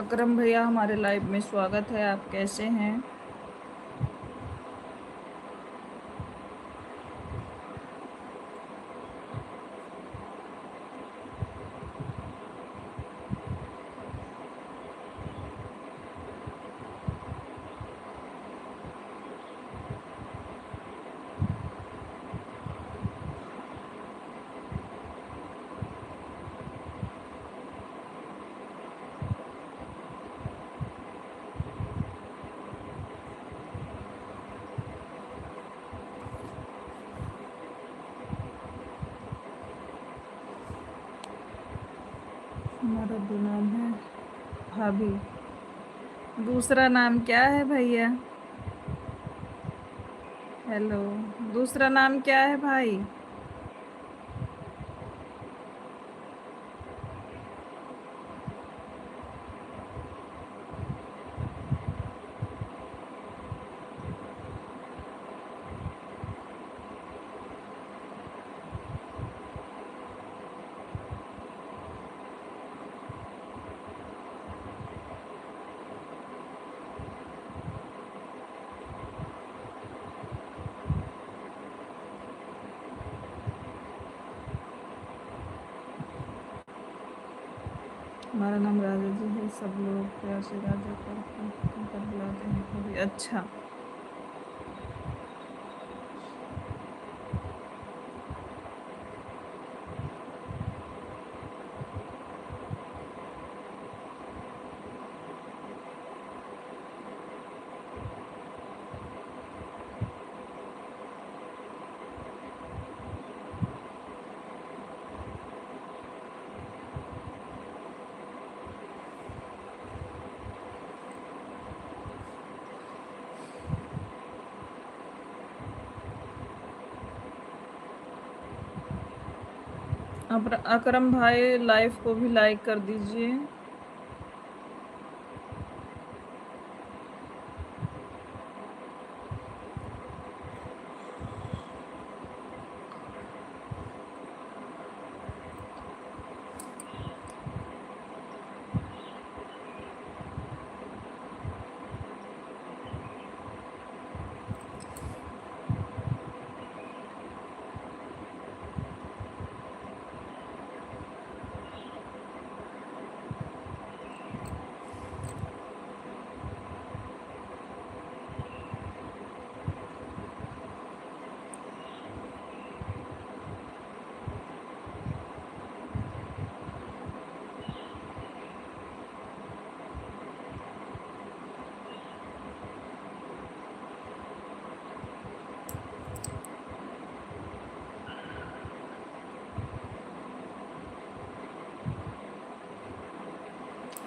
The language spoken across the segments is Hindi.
अकरम भैया हमारे लाइव में स्वागत है। आप कैसे हैं? हमारा दो नाम है भाभी। दूसरा नाम क्या है भैया? हेलो। दूसरा नाम क्या है भाई? हमारा नाम राजा जी है। सब लोग प्यार से राजा कर बुलाते हैं भाभी। अच्छा। अकरम भाई लाइव को भी लाइक कर दीजिए।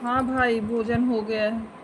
हाँ भाई, भोजन हो गया है।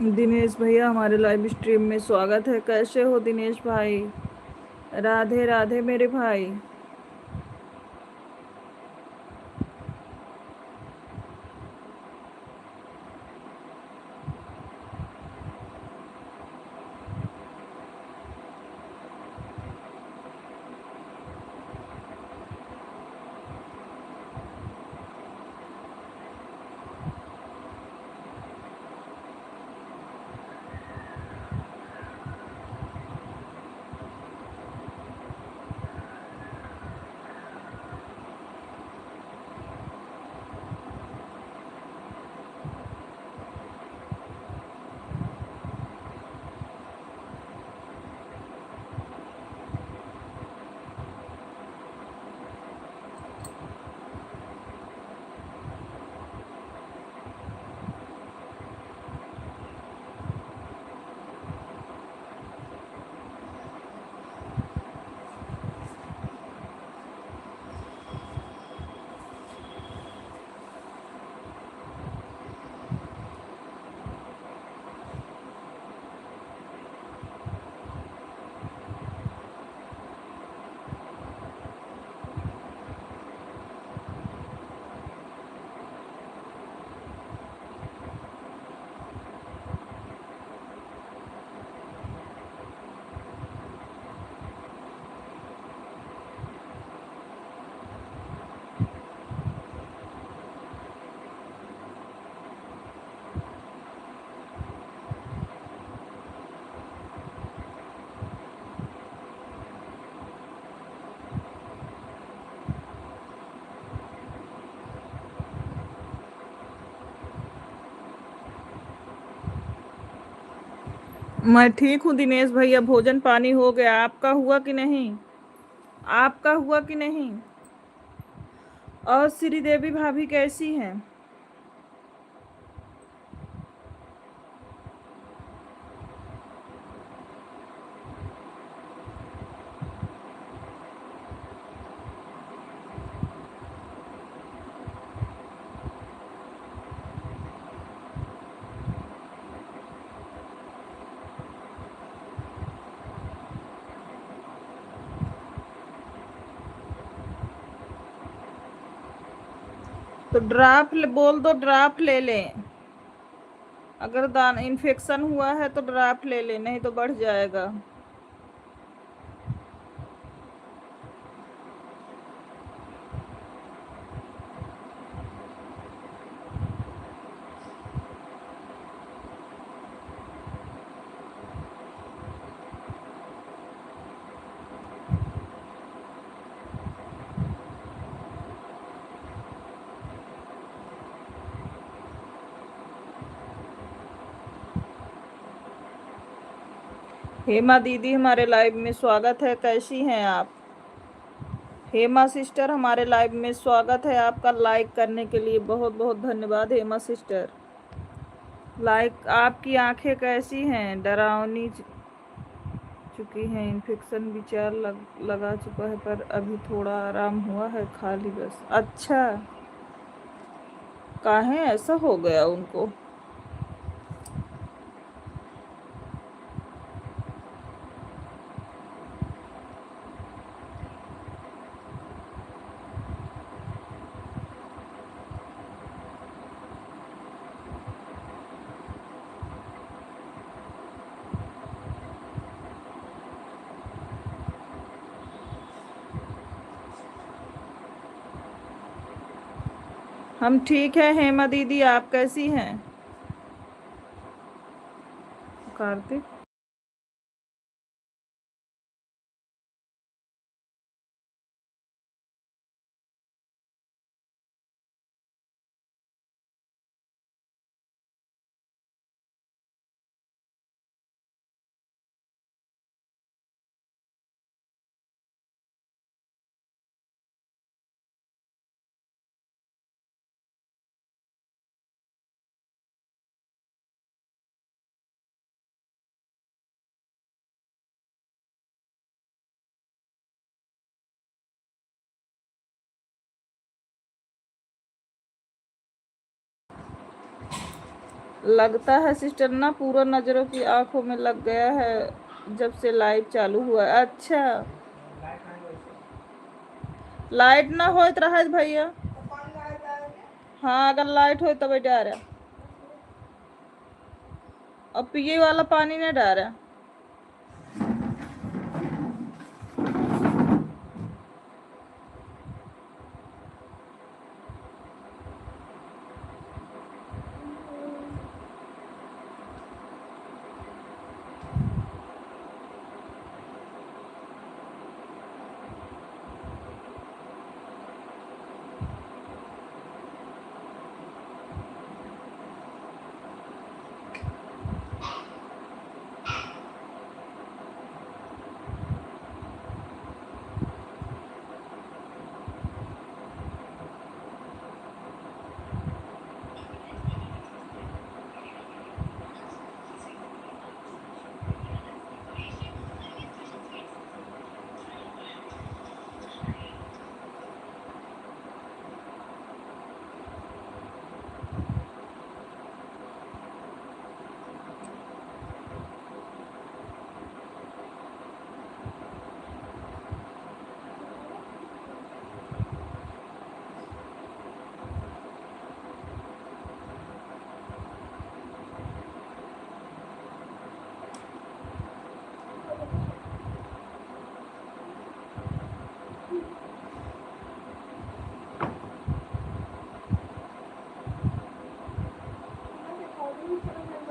दिनेश भैया हमारे लाइव स्ट्रीम में स्वागत है। कैसे हो दिनेश भाई? राधे राधे मेरे भाई। मैं ठीक हूँ दिनेश भैया। भोजन पानी हो गया? आपका हुआ कि नहीं? आपका हुआ कि नहीं? और श्रीदेवी भाभी कैसी हैं? तो बोल दो, ड्राफ्ट ले लें। अगर दान इन्फेक्शन हुआ है तो ड्राफ्ट ले लें, नहीं तो बढ़ जाएगा। हेमा दीदी हमारे लाइव में स्वागत है। कैसी हैं आप? हेमा सिस्टर हमारे लाइव में स्वागत है आपका। लाइक करने के लिए बहुत बहुत धन्यवाद हेमा सिस्टर। लाइक। आपकी आंखें कैसी हैं? डरावनी चुकी हैं। इन्फेक्शन विचार लगा चुका है पर अभी थोड़ा आराम हुआ है, खाली बस। अच्छा, काहे ऐसा हो गया उनको? हम ठीक है हेमा दीदी, आप कैसी हैं? कार्तिक। लगता है सिस्टर ना पूरा नजरों की आंखों में लग गया है जब से लाइव चालू हुआ है। अच्छा, लाइट ना हो तो रहा भैया। हाँ, अगर लाइट हो तब डाल रहा। और पिए वाला पानी नहीं डाल रहा।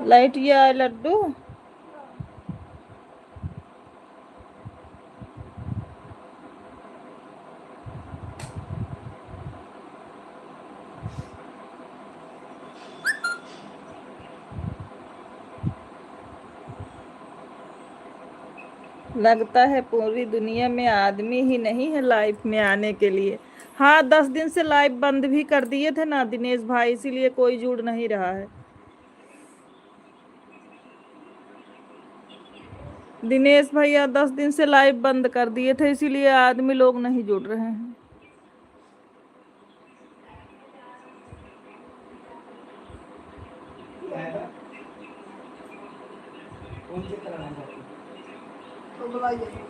लाइट ये आए लड्डू। लगता है पूरी दुनिया में आदमी ही नहीं है लाइफ में आने के लिए। हाँ, 10 दिन से लाइव बंद भी कर दिए थे ना दिनेश भाई, इसीलिए कोई जुड़ नहीं रहा है। दिनेश भैया 10 दिन से लाइव बंद कर दिए थे, इसीलिए आदमी लोग नहीं जुड़ रहे हैं। तो बुलाइए।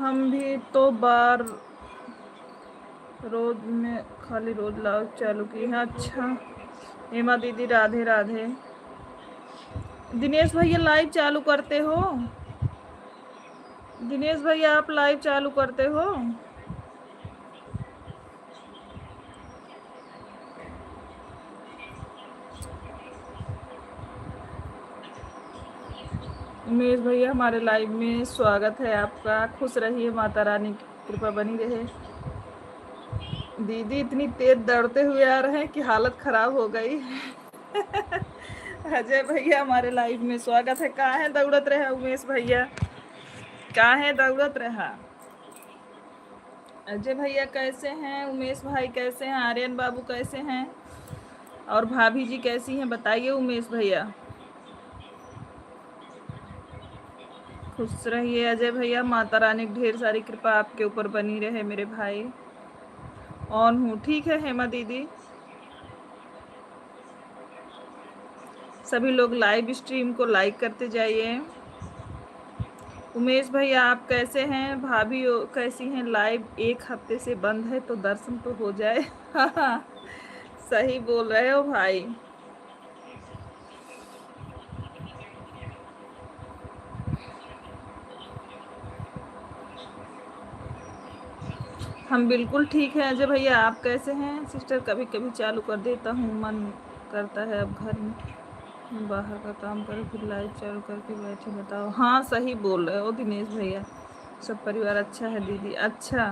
हम भी तो बार रोज में खाली रोज लाइव चालू की है। अच्छा हेमा दीदी राधे राधे। दिनेश भैया लाइव चालू करते हो? दिनेश भैया आप लाइव चालू करते हो? उमेश भैया हमारे लाइव में स्वागत है आपका। खुश रहिए, माता रानी की कृपा बनी रहे। दीदी इतनी तेज दौड़ते हुए आ रहे हैं कि हालत खराब हो गई। अजय भैया हमारे लाइव में स्वागत है। कहाँ है दौड़त रहा उमेश भैया, कहाँ है दौड़त रहा? अजय भैया कैसे हैं? उमेश भाई कैसे हैं? आर्यन बाबू कैसे हैं? और भाभी जी कैसी हैं बताइए उमेश भैया। खुश रहिए अजय भैया, माता रानी की ढेर सारी कृपा आपके ऊपर बनी रहे मेरे भाई। ऑन हूँ, ठीक है हेमा दीदी। सभी लोग लाइव स्ट्रीम को लाइक करते जाइए। उमेश भैया आप कैसे हैं? भाभी कैसी हैं? लाइव एक हफ्ते से बंद है तो दर्शन तो हो जाए। सही बोल रहे हो भाई। हम बिल्कुल ठीक है अजय भैया, आप कैसे हैं? सिस्टर कभी कभी चालू कर देता हूँ, मन करता है अब घर में बाहर का काम करो फिर लाइव चालू करके बैठे। बताओ। हाँ सही बोल रहे हो दिनेश भैया, सब परिवार अच्छा है दीदी। अच्छा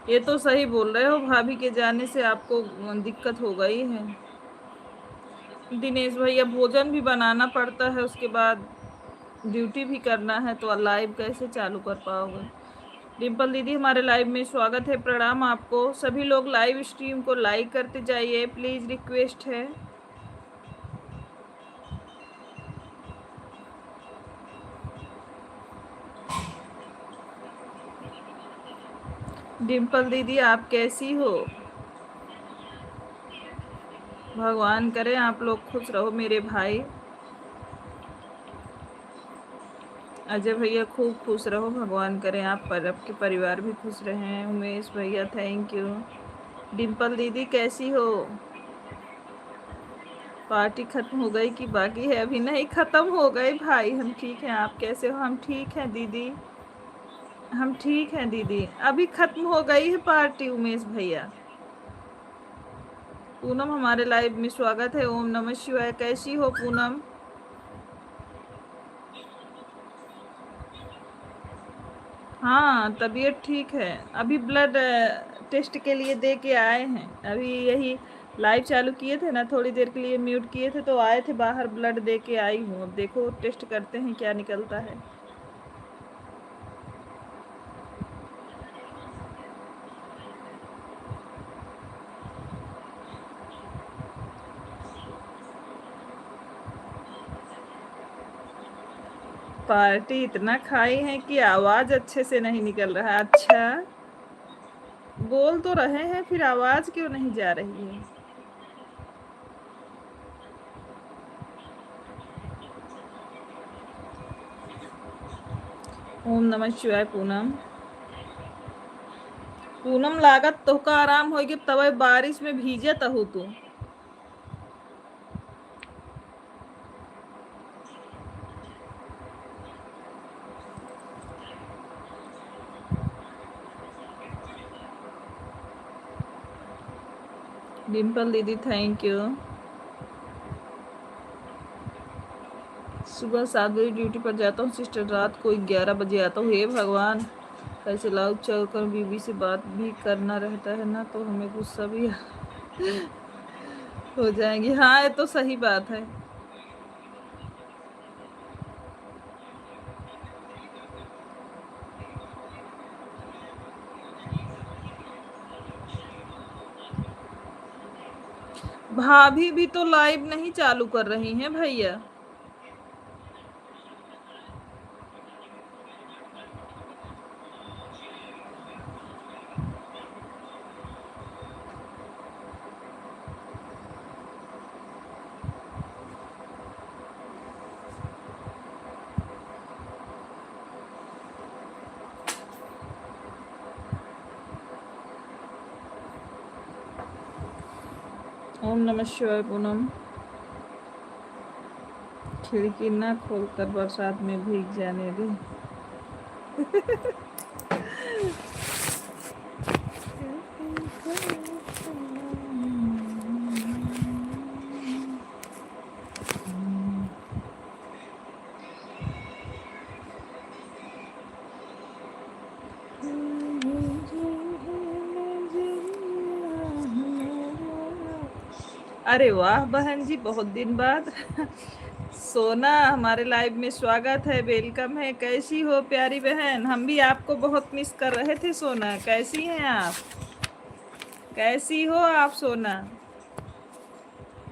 ये तो सही बोल रहे हो, भाभी के जाने से आपको दिक्कत हो गई है। दिनेश भैया भोजन भी बनाना पड़ता है, उसके बाद ड्यूटी भी करना है, तो लाइव कैसे चालू कर पाओगे? डिम्पल दीदी हमारे लाइव में स्वागत है, प्रणाम आपको। सभी लोग लाइव स्ट्रीम को लाइक करते जाइए प्लीज, रिक्वेस्ट है। डिम्पल दीदी आप कैसी हो? भगवान करे आप लोग खुश रहो मेरे भाई। अजय भैया खूब खुश रहो, भगवान करें आप पर आपके परिवार भी खुश रहें। उमेश भैया थैंक यू। डिम्पल दीदी कैसी हो? पार्टी खत्म हो गई कि बाकी है? अभी नहीं खत्म हो गई भाई। हम ठीक हैं, आप कैसे हो? हम ठीक हैं दीदी, हम ठीक हैं दीदी। अभी खत्म हो गई है पार्टी उमेश भैया। पूनम हमारे लाइव में स्वागत है। ओम नमः शिवाय। कैसी हो पूनम? हाँ तबीयत ठीक है। अभी ब्लड टेस्ट के लिए दे के आए हैं। अभी यही लाइव चालू किए थे ना, थोड़ी देर के लिए म्यूट किए थे तो आए थे बाहर, ब्लड दे के आई हूँ। अब देखो टेस्ट करते हैं क्या निकलता है। पार्टी इतना खाई है कि आवाज अच्छे से नहीं निकल रहा। अच्छा बोल तो रहे हैं, फिर आवाज क्यों नहीं जा रही है? ओम नमः शिवाय। पूनम पूनम लागत तो का आराम होगी, तब बारिश में भीजे तहु तू। डिम्पल दीदी थैंक यू। सुबह 7 बजे ड्यूटी पर जाता हूँ सिस्टर, रात को 11 बजे आता हूँ। हे भगवान, कैसे लाउड चल कर बीबी से बात भी करना रहता है ना, तो हमें गुस्सा भी हो जाएंगी। हाँ ये तो सही बात है। भाभी भी तो लाइव नहीं चालू कर रही हैं भैया। ओम नमः शिवाय। पूनम, खिड़की ना खोलकर बरसात में भीग जाने दे। अरे वाह बहन जी, बहुत दिन बाद। सोना, हमारे लाइव में स्वागत है, वेलकम है। कैसी हो प्यारी बहन? हम भी आपको बहुत मिस कर रहे थे। सोना, कैसी हैं आप? कैसी हो आप सोना?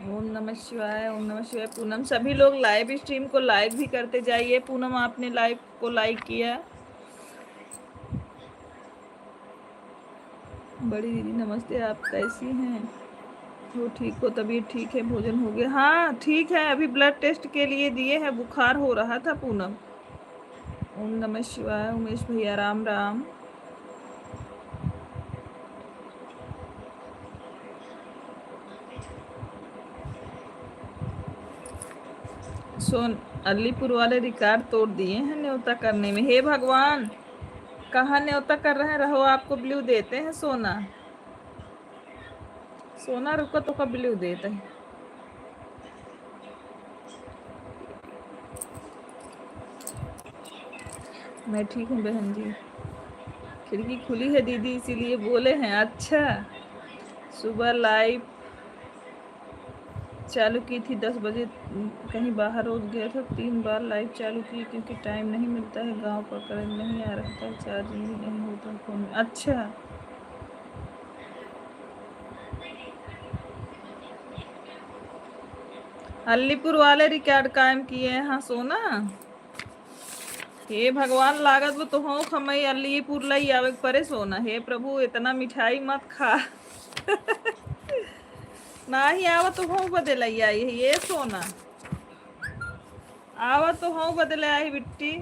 ओम नमः शिवाय, ओम नमः शिवाय। पूनम, सभी लोग लाइव स्ट्रीम को लाइक भी करते जाइए। पूनम, आपने लाइव को लाइक किया? बड़ी दीदी नमस्ते, आप कैसी हैं? हो ठीक हो? तबीयत ठीक है? भोजन हो गया? हाँ ठीक है, अभी ब्लड टेस्ट के लिए दिए हैं, बुखार हो रहा था। पूनम, ओम नमः शिवाय। उमेश भैया राम राम। सोन, अलीपुर वाले रिकॉर्ड तोड़ दिए हैं न्योता करने में। हे भगवान, कहाँ न्योता कर रहे हैं? रहो, आपको ब्लू देते हैं। सोना, सोना रुको तो का ब्लू देते हैं। मैं ठीक हूँ बहन जी। खिड़की खुली है दीदी, इसीलिए बोले हैं। अच्छा, सुबह लाइव चालू की थी 10 बजे, कहीं बाहर रोज गया था। 3 बार लाइव चालू की क्योंकि टाइम नहीं मिलता है। गांव पर करंट नहीं आ रहा था, चार्जिंग भी नहीं होता फोन में। अच्छा, अलीपुर वाले रिकॉर्ड कायम किए हैं। हाँ सोना, हे भगवान, लागत वो तो हो खमई अलीपुर लई आवे परे। सोना, हे प्रभु, इतना मिठाई मत खा। ना ही आवा तो हो बदल आई है ये। सोना, आवा तो हो बदले आई बिट्टी।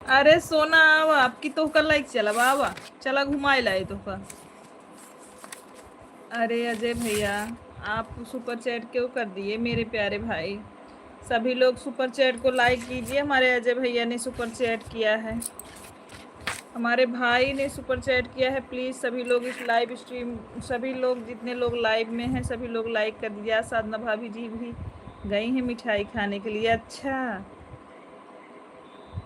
अरे सोना, आवा, आपकी तो कल लाइक चला बाबा, चला घुमाए लाए तो का। अरे अजय भैया, आप सुपर चैट क्यों कर दिए मेरे प्यारे भाई? सभी लोग सुपर चैट को लाइक कीजिए। हमारे अजय भैया ने सुपर चैट किया है, हमारे भाई ने सुपर चैट किया है। प्लीज़ सभी लोग इस लाइव स्ट्रीम, सभी लोग जितने लोग लाइव में हैं सभी लोग लाइक कर दीजिए। आज साधना भाभी जी भी गई हैं मिठाई खाने के लिए। अच्छा,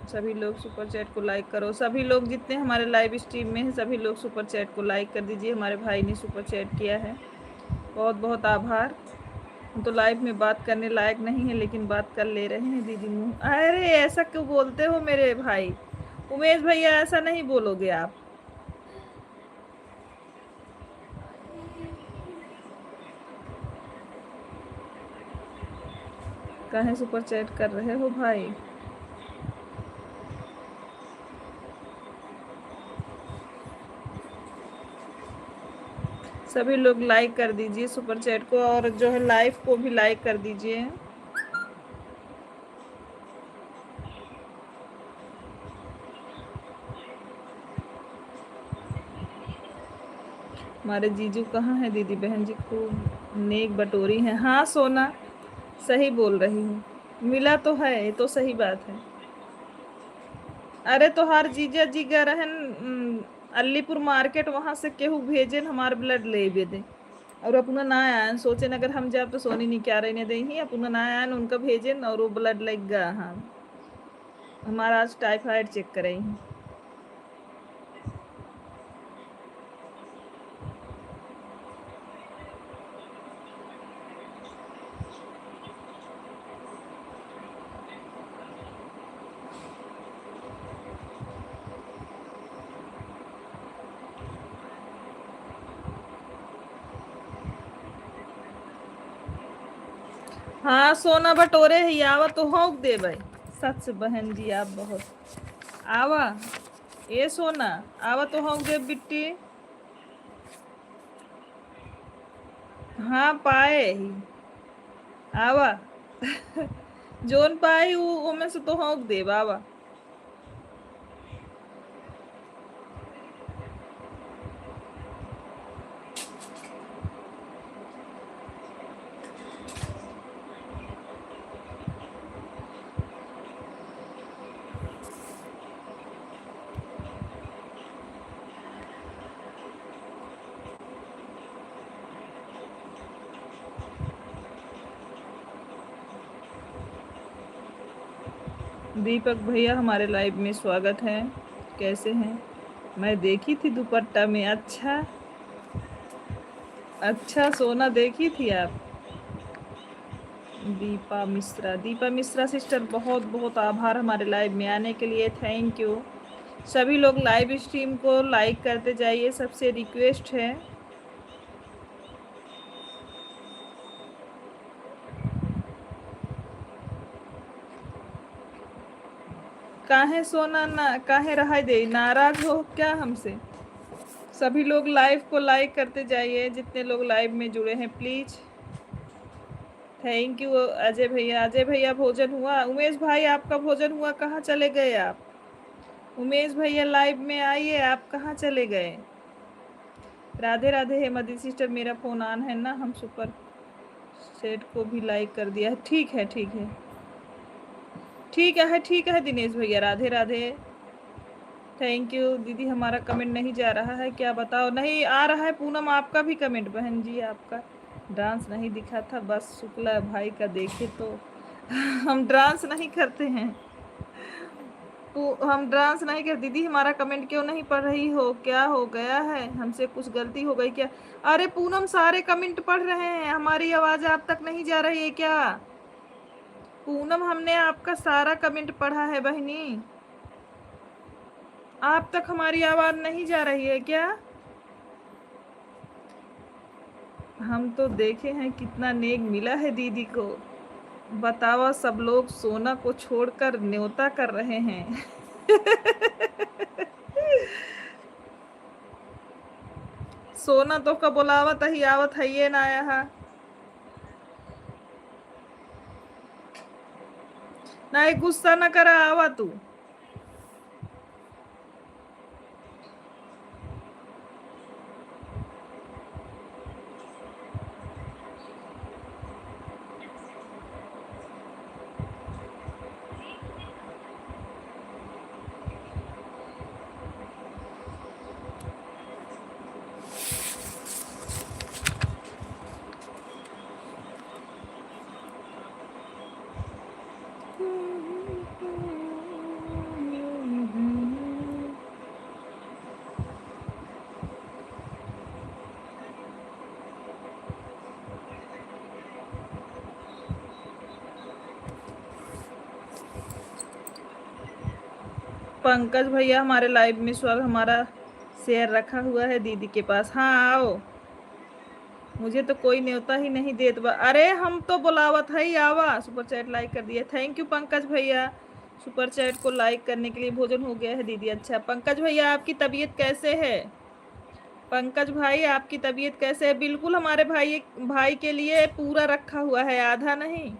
सभी लोग सुपर चैट को लाइक करो। सभी लोग जितने हमारे लाइव स्ट्रीम में हैं सभी लोग सुपर चैट को लाइक कर दीजिए। हमारे भाई ने सुपर चैट किया है, बहुत बहुत आभार। हम तो लाइव में बात करने लायक नहीं है लेकिन बात कर ले रहे हैं दीदी मुँह। अरे ऐसा क्यों बोलते हो मेरे भाई? उमेश भैया, ऐसा नहीं बोलोगे आप। कहें सुपर चैट कर रहे हो भाई? सभी लोग लाइक कर दीजिए सुपर चैट को, और जो है लाइव को भी लाइक कर दीजिए। हमारे जीजू कहाँ है? दीदी बहन जी खूब नेक बटोरी हैं। हाँ सोना, सही बोल रही हूँ, मिला तो है, ये तो सही बात है। अरे तो हर जीजा जी गए रहन अलीपुर मार्केट, वहां से केहू भेजन हमार ब्लड ले दे। और अपना ना आयन सोचे अगर हम जाब तो सोनी नहीं क्या रहने दे ही, अपना ना आयन उनका भेजन और वो ब्लड लग गया। हाँ, हमारा आज टाइफाइड चेक करे। हाँ सोना बटोरे ही आवा तो होक दे भाई। सच बहन जी आप बहुत आवा। ए सोना आवा तो होक दे बिट्टी। हाँ पाए ही आवा। जोन पाई वो में से तो होक दे बाबा। दीपक भैया हमारे लाइव में स्वागत है। कैसे हैं? मैं देखी थी दुपट्टा में। अच्छा अच्छा सोना देखी थी आप। दीपा मिश्रा सिस्टर बहुत बहुत आभार हमारे लाइव में आने के लिए। Thank you. सभी लोग लाइव स्ट्रीम को लाइक करते जाइए, सबसे रिक्वेस्ट है। काहे सोना ना काहे रहा दे, नाराज हो क्या हमसे? सभी लोग लाइव को लाइक करते जाइए, जितने लोग लाइव में जुड़े हैं प्लीज। थैंक यू अजय भैया। अजय भैया भोजन हुआ? उमेश भाई आपका भोजन हुआ? कहाँ चले गए आप? उमेश भैया लाइव में आइए, आप कहाँ चले गए? राधे राधे हेमदी सिस्टर, मेरा फोन ऑन है ना, हम सुपर सेट को भी लाइक कर दिया है। ठीक है ठीक है ठीक है ठीक है दिनेश भैया, राधे राधे। थैंक यू दीदी। हमारा कमेंट नहीं जा रहा है क्या बताओ? नहीं आ रहा है पूनम आपका भी कमेंट। बहन जी आपका डांस नहीं दिखा था, बस शुक्ला भाई का देखे तो। हम डांस नहीं करते हैं तो हम डांस नहीं कर। दीदी हमारा कमेंट क्यों नहीं पढ़ रही हो? क्या हो गया है? हमसे कुछ गलती हो गई क्या? अरे पूनम सारे कमेंट पढ़ रहे हैं, हमारी आवाज आप तक नहीं जा रही है क्या? पूनम हमने आपका सारा कमेंट पढ़ा है बहनी, आप तक हमारी आवाज नहीं जा रही है क्या? हम तो देखे हैं कितना नेक मिला है दीदी को। बतावा सब लोग सोना को छोड़कर न्योता कर रहे हैं। सोना तो का बोलावत ही आवत है ये ना आया। नहीं गुस्सा न करा, आवा तू। पंकज भैया हमारे लाइव में स्वागत। हमारा शेयर रखा हुआ है दीदी के पास। हाँ आओ, मुझे तो कोई न्योता ही नहीं देत बा। अरे हम तो बुलावत है ही, आवा। सुपर चैट लाइक कर दिया, थैंक यू पंकज भैया। सुपर चैट को लाइक करने के लिए। भोजन हो गया है दीदी? अच्छा पंकज भैया आपकी तबीयत कैसे है? पंकज भाई आपकी तबीयत कैसे है? बिल्कुल हमारे भाई भाई के लिए पूरा रखा हुआ है, आधा नहीं।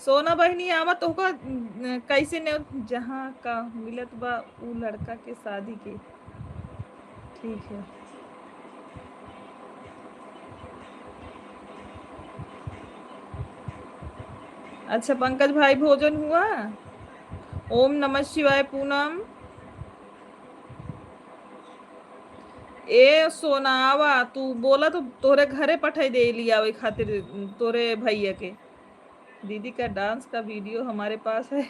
सोना बहनी आवत होगा कैसे ने जहाँ का मिलत बा उ लड़का के शादी के। ठीक है। अच्छा पंकज भाई भोजन हुआ? ओम नमः शिवाय पूनम। ए सोना आवा, तू बोला तो तोरे घरे पठाई दे लिया वे खातिर तोरे भैया के। दीदी का डांस का वीडियो हमारे पास है।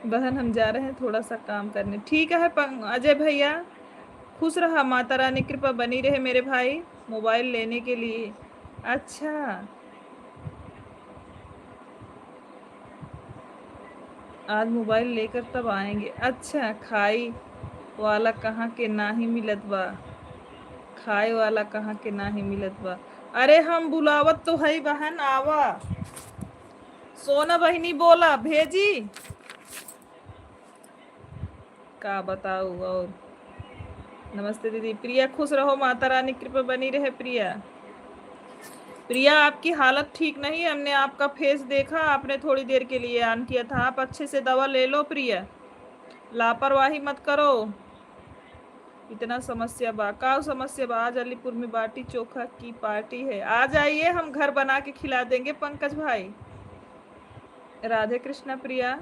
बहन हम जा रहे हैं थोड़ा सा काम करने। ठीक है अजय भैया, खुश रहा, माता रानी कृपा बनी रहे मेरे भाई। मोबाइल लेने के लिए? अच्छा आज मोबाइल लेकर तब आएंगे। अच्छा खाई वाला कहाँ के ना ही मिलत बा, खाए वाला कहाँ के ना ही मिलत बा। अरे हम बुलावत तो है बहन, आवा। सोना बहिनी बोला भेजी का बताओ। और नमस्ते दीदी। प्रिया खुश रहो, माता रानी कृपा बनी रहे। प्रिया प्रिया आपकी हालत ठीक नहीं है, हमने आपका फेस देखा, आपने थोड़ी देर के लिए ऑन किया था। आप अच्छे से दवा ले लो प्रिया, लापरवाही मत करो। इतना समस्या बा का समस्या बा। आज अलीपुर में बाटी चोखा की पार्टी है, आ जाइए, हम घर बना के खिला देंगे पंकज भाई। राधे कृष्णा। प्रिया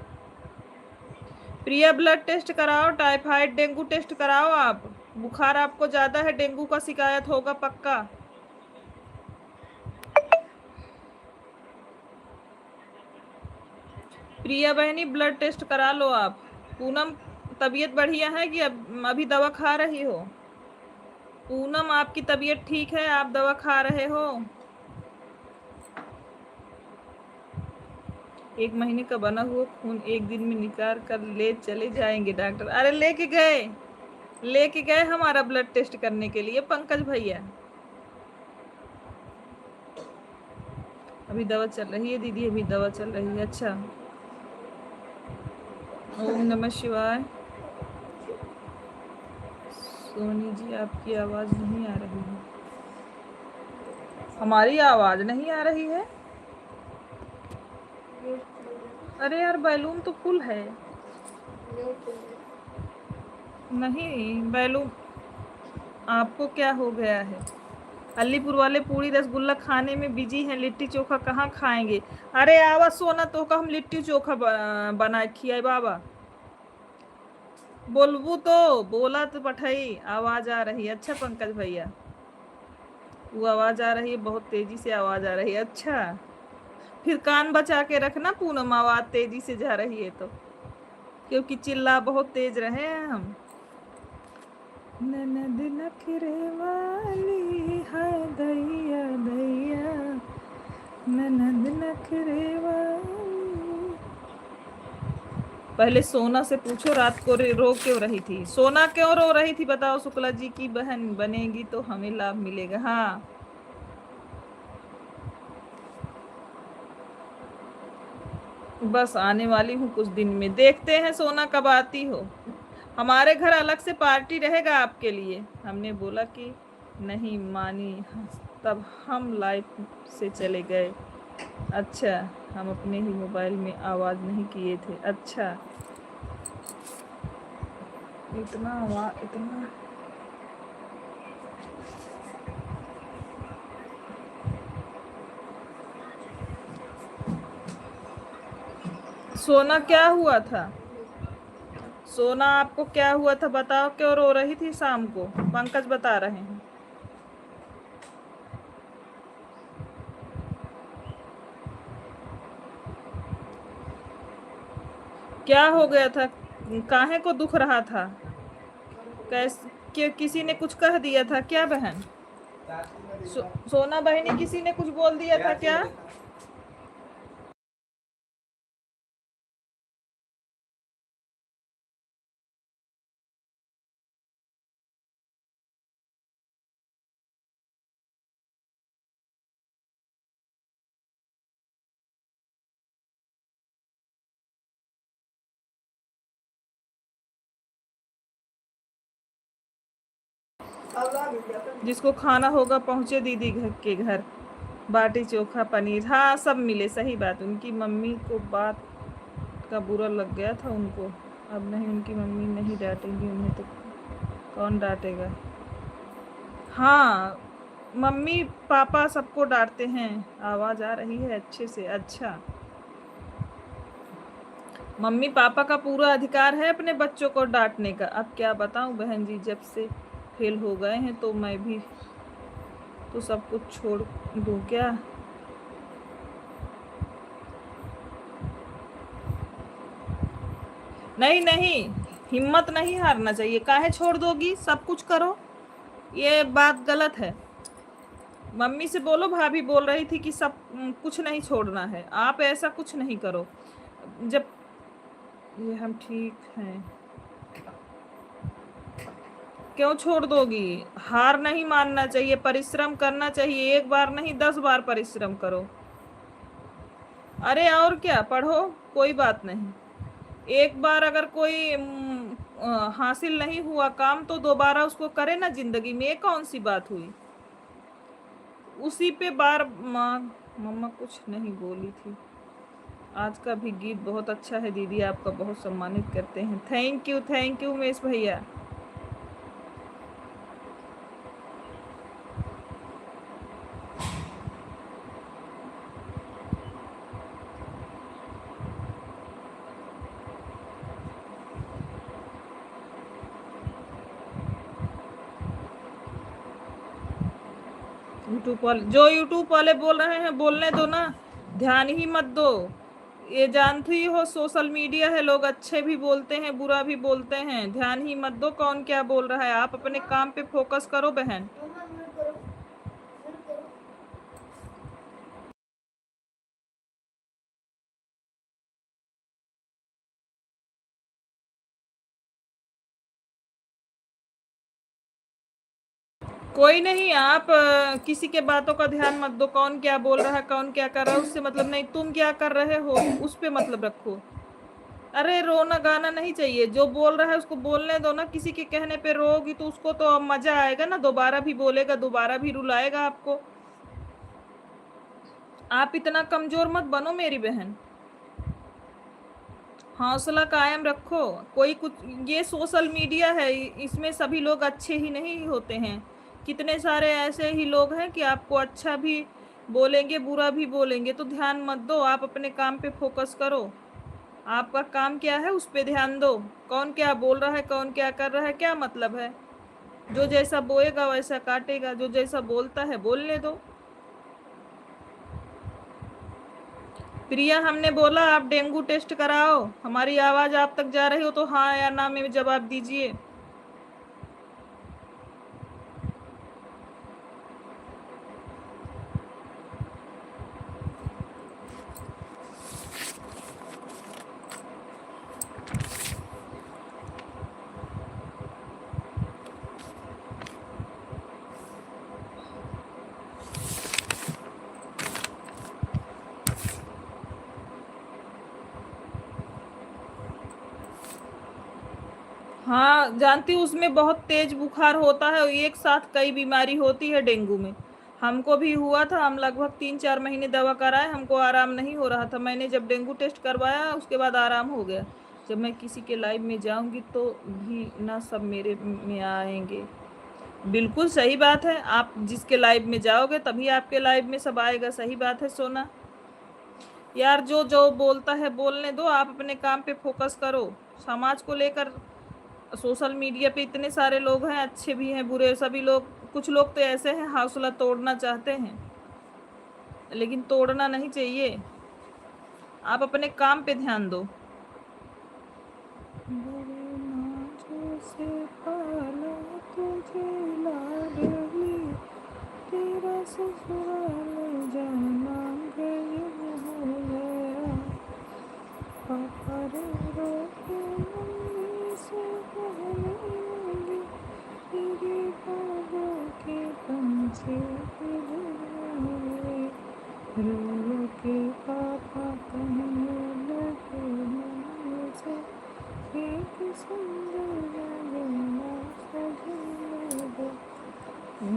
प्रिया ब्लड टेस्ट कराओ, टाइफाइड डेंगू टेस्ट कराओ। आप बुखार आपको ज्यादा है, डेंगू का शिकायत होगा पक्का। प्रिया बहनी ब्लड टेस्ट करा लो आप। पूनम तबीयत बढ़िया है कि अभी दवा खा रही हो? पूनम आपकी तबीयत ठीक है, आप दवा खा रहे हो? 1 महीने का बना हुआ खून 1 दिन में निकाल कर ले चले जाएंगे डॉक्टर। अरे लेके गए हमारा ब्लड टेस्ट करने के लिए पंकज भैया। अभी दवा चल रही है दीदी, अभी दवा चल रही है। अच्छा, ओम नमः शिवाय। सोनी जी आपकी आवाज नहीं आ रही है। हमारी आवाज नहीं आ रही है? अरे यार बैलून तो फुल है। नहीं बैलून, आपको क्या हो गया है? अलीपुर वाले पूरी रसगुल्ला खाने में बिजी हैं, लिट्टी चोखा कहाँ खाएंगे? अरे आवा सोना तो का हम लिट्टी चोखा बनाए खियाए बाबा। बोलबू तो बोला तो पठाई, आवाज आ रही है। अच्छा पंकज भैया, वो आवाज आ रही है, बहुत तेजी से आवाज आ रही है। अच्छा, फिर कान बचा के रखना पूनम, आवाज तेजी से जा रही है तो, क्योंकि चिल्ला बहुत तेज रहे हैं हम। ननद नखरे वाली है दैया दैया, ननद नखरे वाली। पहले सोना से पूछो रात को रो क्यों रही थी। सोना क्यों रो रही थी बताओ? शुक्ला जी की बहन बनेगी तो हमें लाभ मिलेगा। हाँ, बस आने वाली हूँ कुछ दिन में, देखते हैं सोना कब आती हो। हमारे घर अलग से पार्टी रहेगा आपके लिए। हमने बोला कि नहीं मानी, तब हम लाइव से चले गए। अच्छा, हम अपने ही मोबाइल में आवाज नहीं किए थे। अच्छा, इतना आवाज इतना। सोना क्या हुआ था? सोना आपको क्या हुआ था बताओ, क्यों रो रही थी शाम को? पंकज बता रहे हैं। क्या हो गया था? काहे को दुख रहा था? किसी ने कुछ कह दिया था क्या बहन? सोना बहनी किसी ने कुछ बोल दिया था क्या? जिसको खाना होगा पहुंचे दीदी घर के घर, बाटी चोखा पनीर, हाँ सब मिले। सही बात, उनकी मम्मी को बात का बुरा लग गया था उनको। अब नहीं, उनकी मम्मी नहीं डांटेंगी उन्हें तो कौन डांटेगा। हाँ, मम्मी पापा सबको डांटते हैं। आवाज आ रही है अच्छे से? अच्छा, मम्मी पापा का पूरा अधिकार है अपने बच्चों को डांटने का। अब क्या बताऊं बहन जी, जब से फेल हो गए हैं तो मैं भी तो सब कुछ छोड़ दूं क्या? नहीं नहीं, हिम्मत नहीं हारना चाहिए। काहे छोड़ दोगी? सब कुछ करो, ये बात गलत है। मम्मी से बोलो, भाभी बोल रही थी कि सब कुछ नहीं छोड़ना है, आप ऐसा कुछ नहीं करो। जब ये हम ठीक हैं, क्यों छोड़ दोगी? हार नहीं मानना चाहिए, परिश्रम करना चाहिए। एक बार नहीं 10 बार परिश्रम करो। अरे और क्या, पढ़ो, कोई बात नहीं। एक बार अगर कोई हासिल नहीं हुआ काम तो दोबारा उसको करे ना जिंदगी में, ये कौन सी बात हुई? उसी पे बार मम्मा कुछ नहीं बोली थी। आज का भी गीत बहुत अच्छा है दीदी, आपका बहुत सम्मानित करते हैं। थैंक यू उमेश भैया। यूट्यूब वाले बोल रहे हैं बोलने दो ना, ध्यान ही मत दो। ये जानती हो सोशल मीडिया है, लोग अच्छे भी बोलते हैं बुरा भी बोलते हैं, ध्यान ही मत दो कौन क्या बोल रहा है। आप अपने काम पे फोकस करो बहन। कोई नहीं, आप किसी के बातों का ध्यान मत दो, कौन क्या बोल रहा है कौन क्या कर रहा है उससे मतलब नहीं, तुम क्या कर रहे हो उस पे मतलब रखो। अरे रोना गाना नहीं चाहिए, जो बोल रहा है उसको बोलने दो ना। किसी के कहने पे रोगी तो उसको तो मजा आएगा ना, दोबारा भी बोलेगा, दोबारा भी रुलाएगा आपको। आप इतना कमजोर मत बनो मेरी बहन, हौसला कायम रखो। कोई कुछ, ये सोशल मीडिया है, इसमें सभी लोग अच्छे ही नहीं होते हैं। कितने सारे ऐसे ही लोग हैं कि आपको अच्छा भी बोलेंगे बुरा भी बोलेंगे, तो ध्यान मत दो, आप अपने काम पे फोकस करो। आपका काम क्या है उस पे ध्यान दो। कौन क्या बोल रहा है कौन क्या कर रहा है क्या मतलब है? जो जैसा बोएगा वैसा काटेगा, जो जैसा बोलता है बोलने दो। प्रिया, हमने बोला आप डेंगू टेस्ट कराओ, हमारी आवाज आप तक जा रही हो तो हाँ या ना में जवाब दीजिए। हाँ जानती हूँ, उसमें बहुत तेज बुखार होता है, एक साथ कई बीमारी होती है डेंगू में। हमको भी हुआ था, हम लगभग 3-4 महीने दवा कराए, हमको आराम नहीं हो रहा था। मैंने जब डेंगू टेस्ट करवाया उसके बाद आराम हो गया। जब मैं किसी के लाइव में जाऊंगी तो भी ना सब मेरे में आएंगे। बिल्कुल सही बात है, आप जिसके लाइव में जाओगे तभी आपके लाइव में सब आएगा। सही बात है सोना। यार जो जो बोलता है बोलने दो, आप अपने काम पे फोकस करो। समाज को लेकर सोशल मीडिया पे इतने सारे लोग हैं, अच्छे भी हैं बुरे सभी लोग। कुछ लोग तो ऐसे हैं हौसला तोड़ना चाहते हैं, लेकिन तोड़ना नहीं चाहिए। आप अपने काम पे ध्यान दो।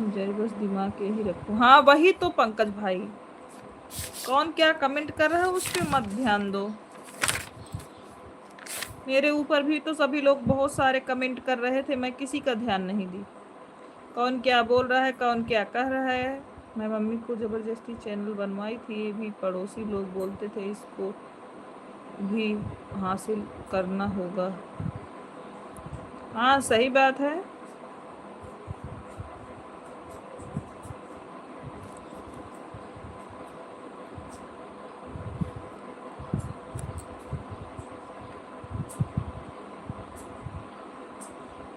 जय बस दिमाग के ही रखो। हाँ वही तो पंकज भाई, कौन क्या कमेंट कर रहा है उस पे मत ध्यान दो। मेरे ऊपर भी तो सभी लोग बहुत सारे कमेंट कर रहे थे, मैं किसी का ध्यान नहीं दी। कौन क्या बोल रहा है कौन क्या कह रहा है। मैं मम्मी को ज़बरदस्ती चैनल बनवाई थी, ये भी पड़ोसी लोग बोलते थे इसको भी हासिल करना होगा। हाँ सही बात है।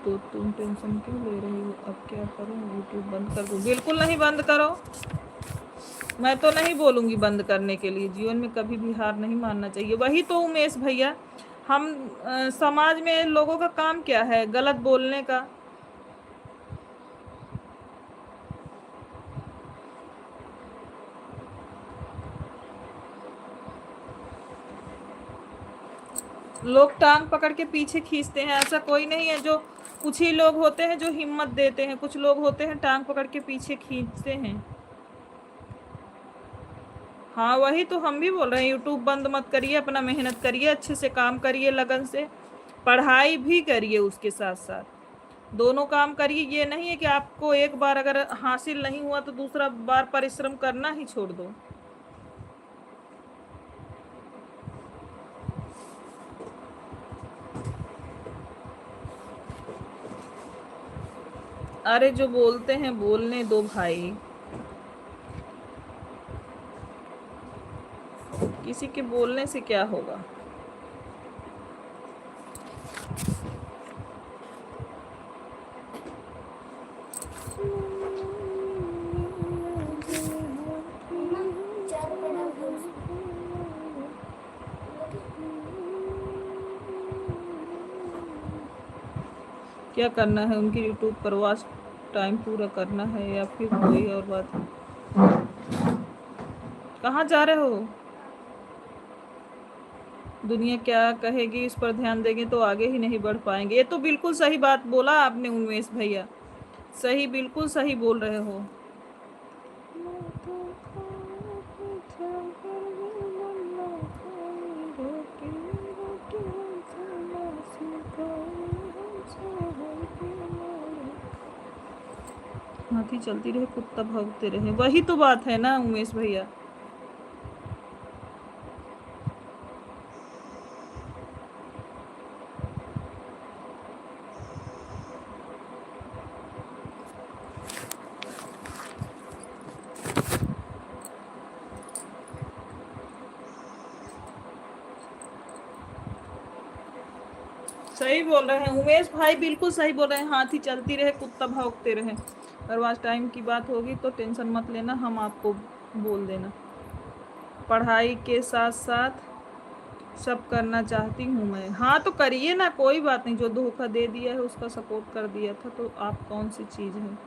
तो तुम टेंशन क्यों ले रही हो? अब क्या करूँ, यूट्यूब बंद कर दूँ? बिल्कुल नहीं बंद करो, मैं तो नहीं बोलूँगी बंद करने के लिए। जीवन में कभी भी हार नहीं मानना चाहिए। वही तो उमेश भैया, हम समाज में लोगों का काम क्या है? गलत बोलने का। लोग टांग पकड़ के पीछे खींचते हैं, ऐसा कोई नहीं है। जो कुछ ही लोग होते हैं जो हिम्मत देते हैं, कुछ लोग होते हैं टांग पकड़ के पीछे खींचते हैं। हाँ वही तो हम भी बोल रहे हैं, यूट्यूब बंद मत करिए, अपना मेहनत करिए, अच्छे से काम करिए, लगन से पढ़ाई भी करिए, उसके साथ साथ दोनों काम करिए। ये नहीं है कि आपको एक बार अगर हासिल नहीं हुआ तो दूसरा बार परिश्रम करना ही छोड़ दो। अरे जो बोलते हैं बोलने दो भाई, किसी के बोलने से क्या होगा। क्या करना है उनकी यूट्यूब पर वॉच टाइम पूरा करना है या फिर कोई और बात है। कहाँ जा रहे हो? दुनिया क्या कहेगी इस पर ध्यान देंगे तो आगे ही नहीं बढ़ पाएंगे। ये तो बिल्कुल सही बात बोला आपने उमेश भैया, सही, बिल्कुल सही बोल रहे हो। हाथी चलती रहे कुत्ता भौंकते रहे, वही तो बात है ना उमेश भैया। सही बोल रहे हैं उमेश भाई, बिल्कुल सही बोल रहे हैं। हाथी चलती रहे कुत्ता भौंकते रहे। और आज टाइम की बात होगी तो टेंशन मत लेना, हम आपको बोल देना। पढ़ाई के साथ साथ सब करना चाहती हूँ मैं। हाँ तो करिए ना, कोई बात नहीं। जो धोखा दे दिया है उसका सपोर्ट कर दिया था तो आप कौन सी चीज़ है।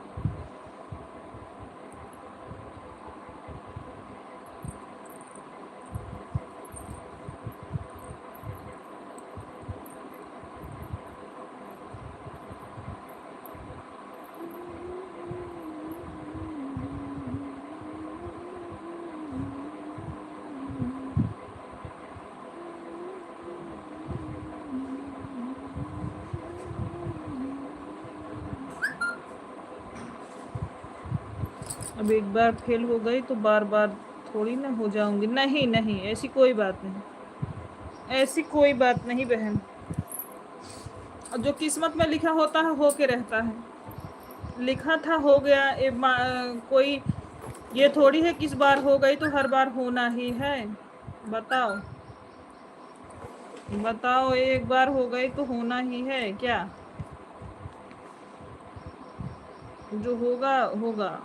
अब एक बार फेल हो गई तो बार बार थोड़ी ना हो जाऊंगी। नहीं नहीं, ऐसी कोई बात नहीं, ऐसी कोई बात नहीं बहन। और जो किस्मत में लिखा होता है हो के रहता है। लिखा था हो गया। कोई ये थोड़ी है किस बार हो गई तो हर बार होना ही है। बताओ बताओ, एक बार हो गई तो होना ही है क्या? जो होगा होगा।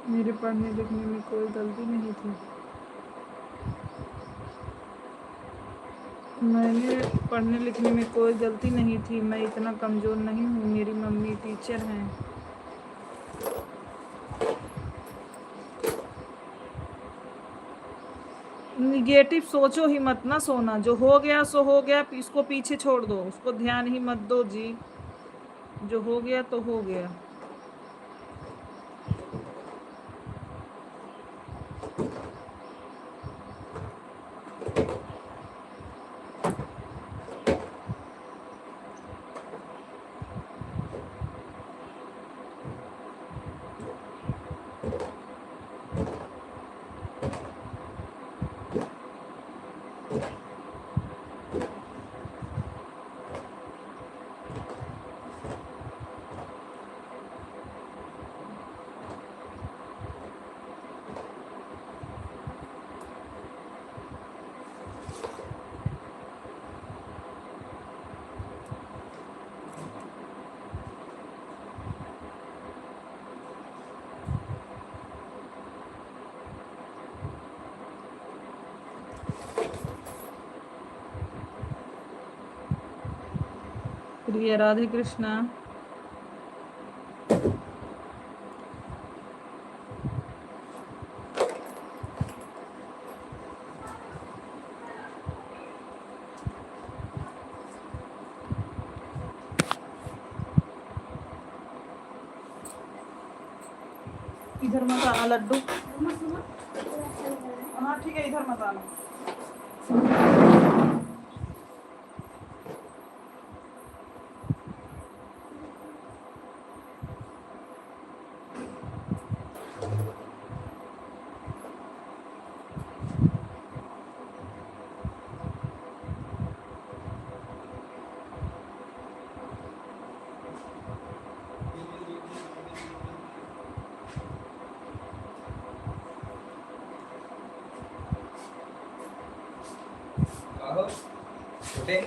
मेरे पढ़ने लिखने में कोई गलती नहीं थी। मैंने पढ़ने लिखने में कोई गलती नहीं थी। मैं इतना कमज़ोर नहीं हूँ। मेरी मम्मी टीचर हैं। निगेटिव सोचो ही मत ना सोना। जो हो गया सो हो गया, इसको पीछे छोड़ दो, उसको ध्यान ही मत दो जी। जो हो गया तो हो गया। प्रिय राधे कृष्णा। इधर मत आना लड्डू। हाँ ठीक है, इधर मत आना। छोटे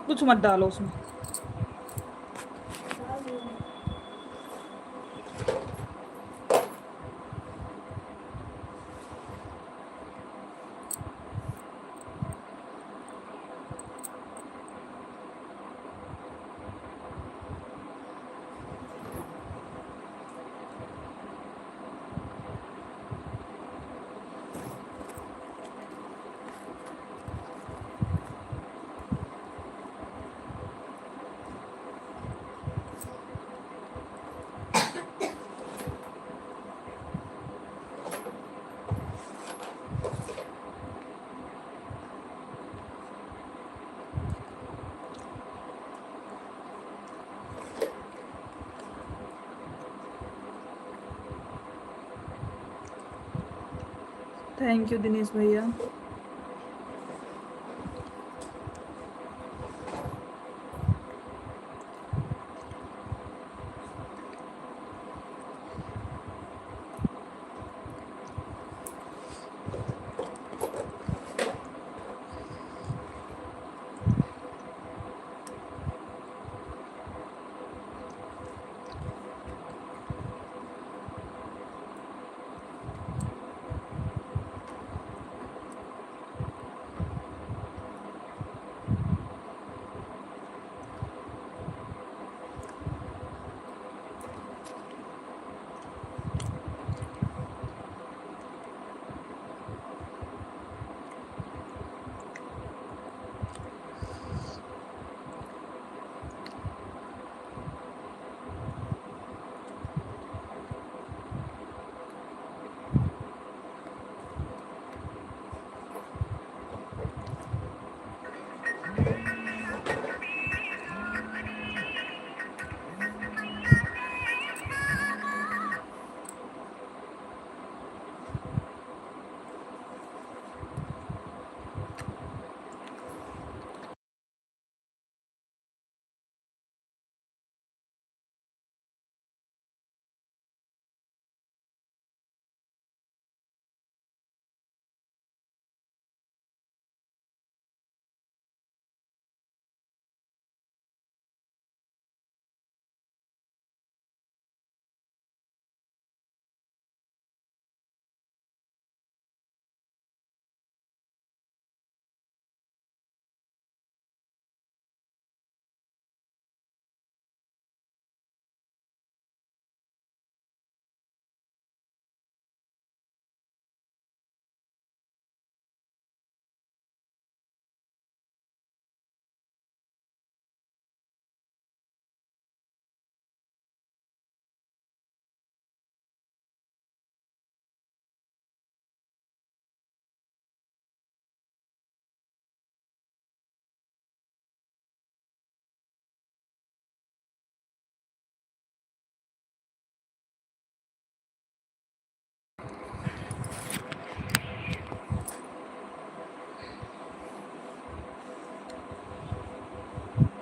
कुछ मत डालो उसमें। थैंक यू दिनेश भैया।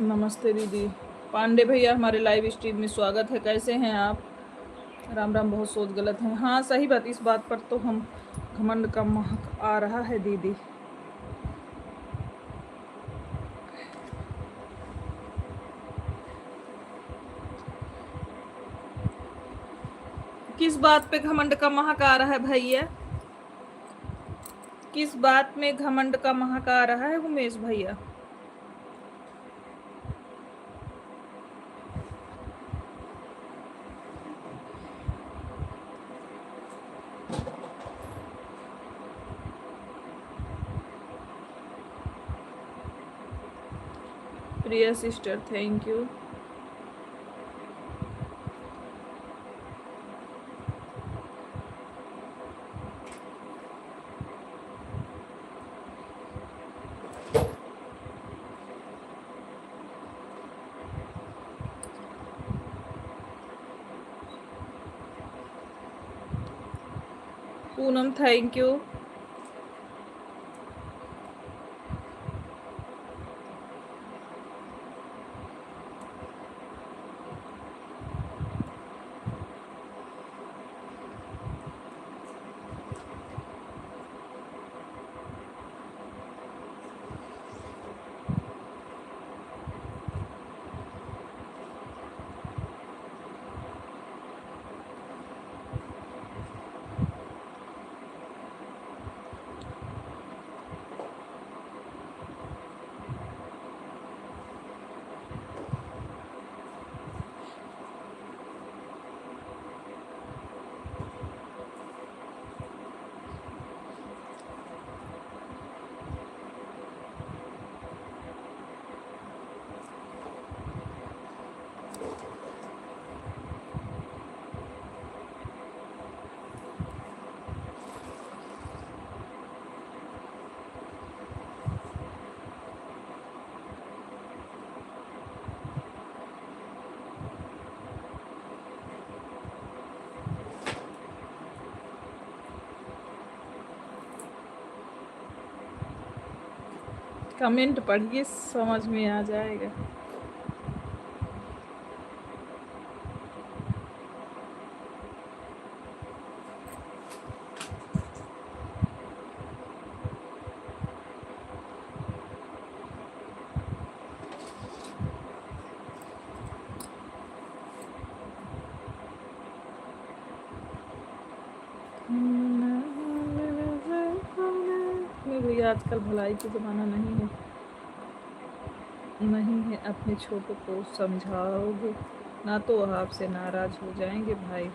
नमस्ते दीदी। पांडे भैया हमारे लाइव स्ट्रीम में स्वागत है। कैसे हैं आप? राम राम। बहुत सोच गलत है। हाँ सही बात, इस बात पर तो हम घमंड का महक आ रहा है दीदी। किस बात पे घमंड का महक आ रहा है भैया? किस बात में घमंड का महक आ रहा है उमेश भैया? Priya sister thank you. Poonam thank you. Comment पढ़िए, समझ में आ जाएगा। भैया आजकल भलाई की ज़माना नहीं है। नहीं है, अपने छोटों को समझाओगे ना तो आपसे नाराज हो जाएंगे भाई।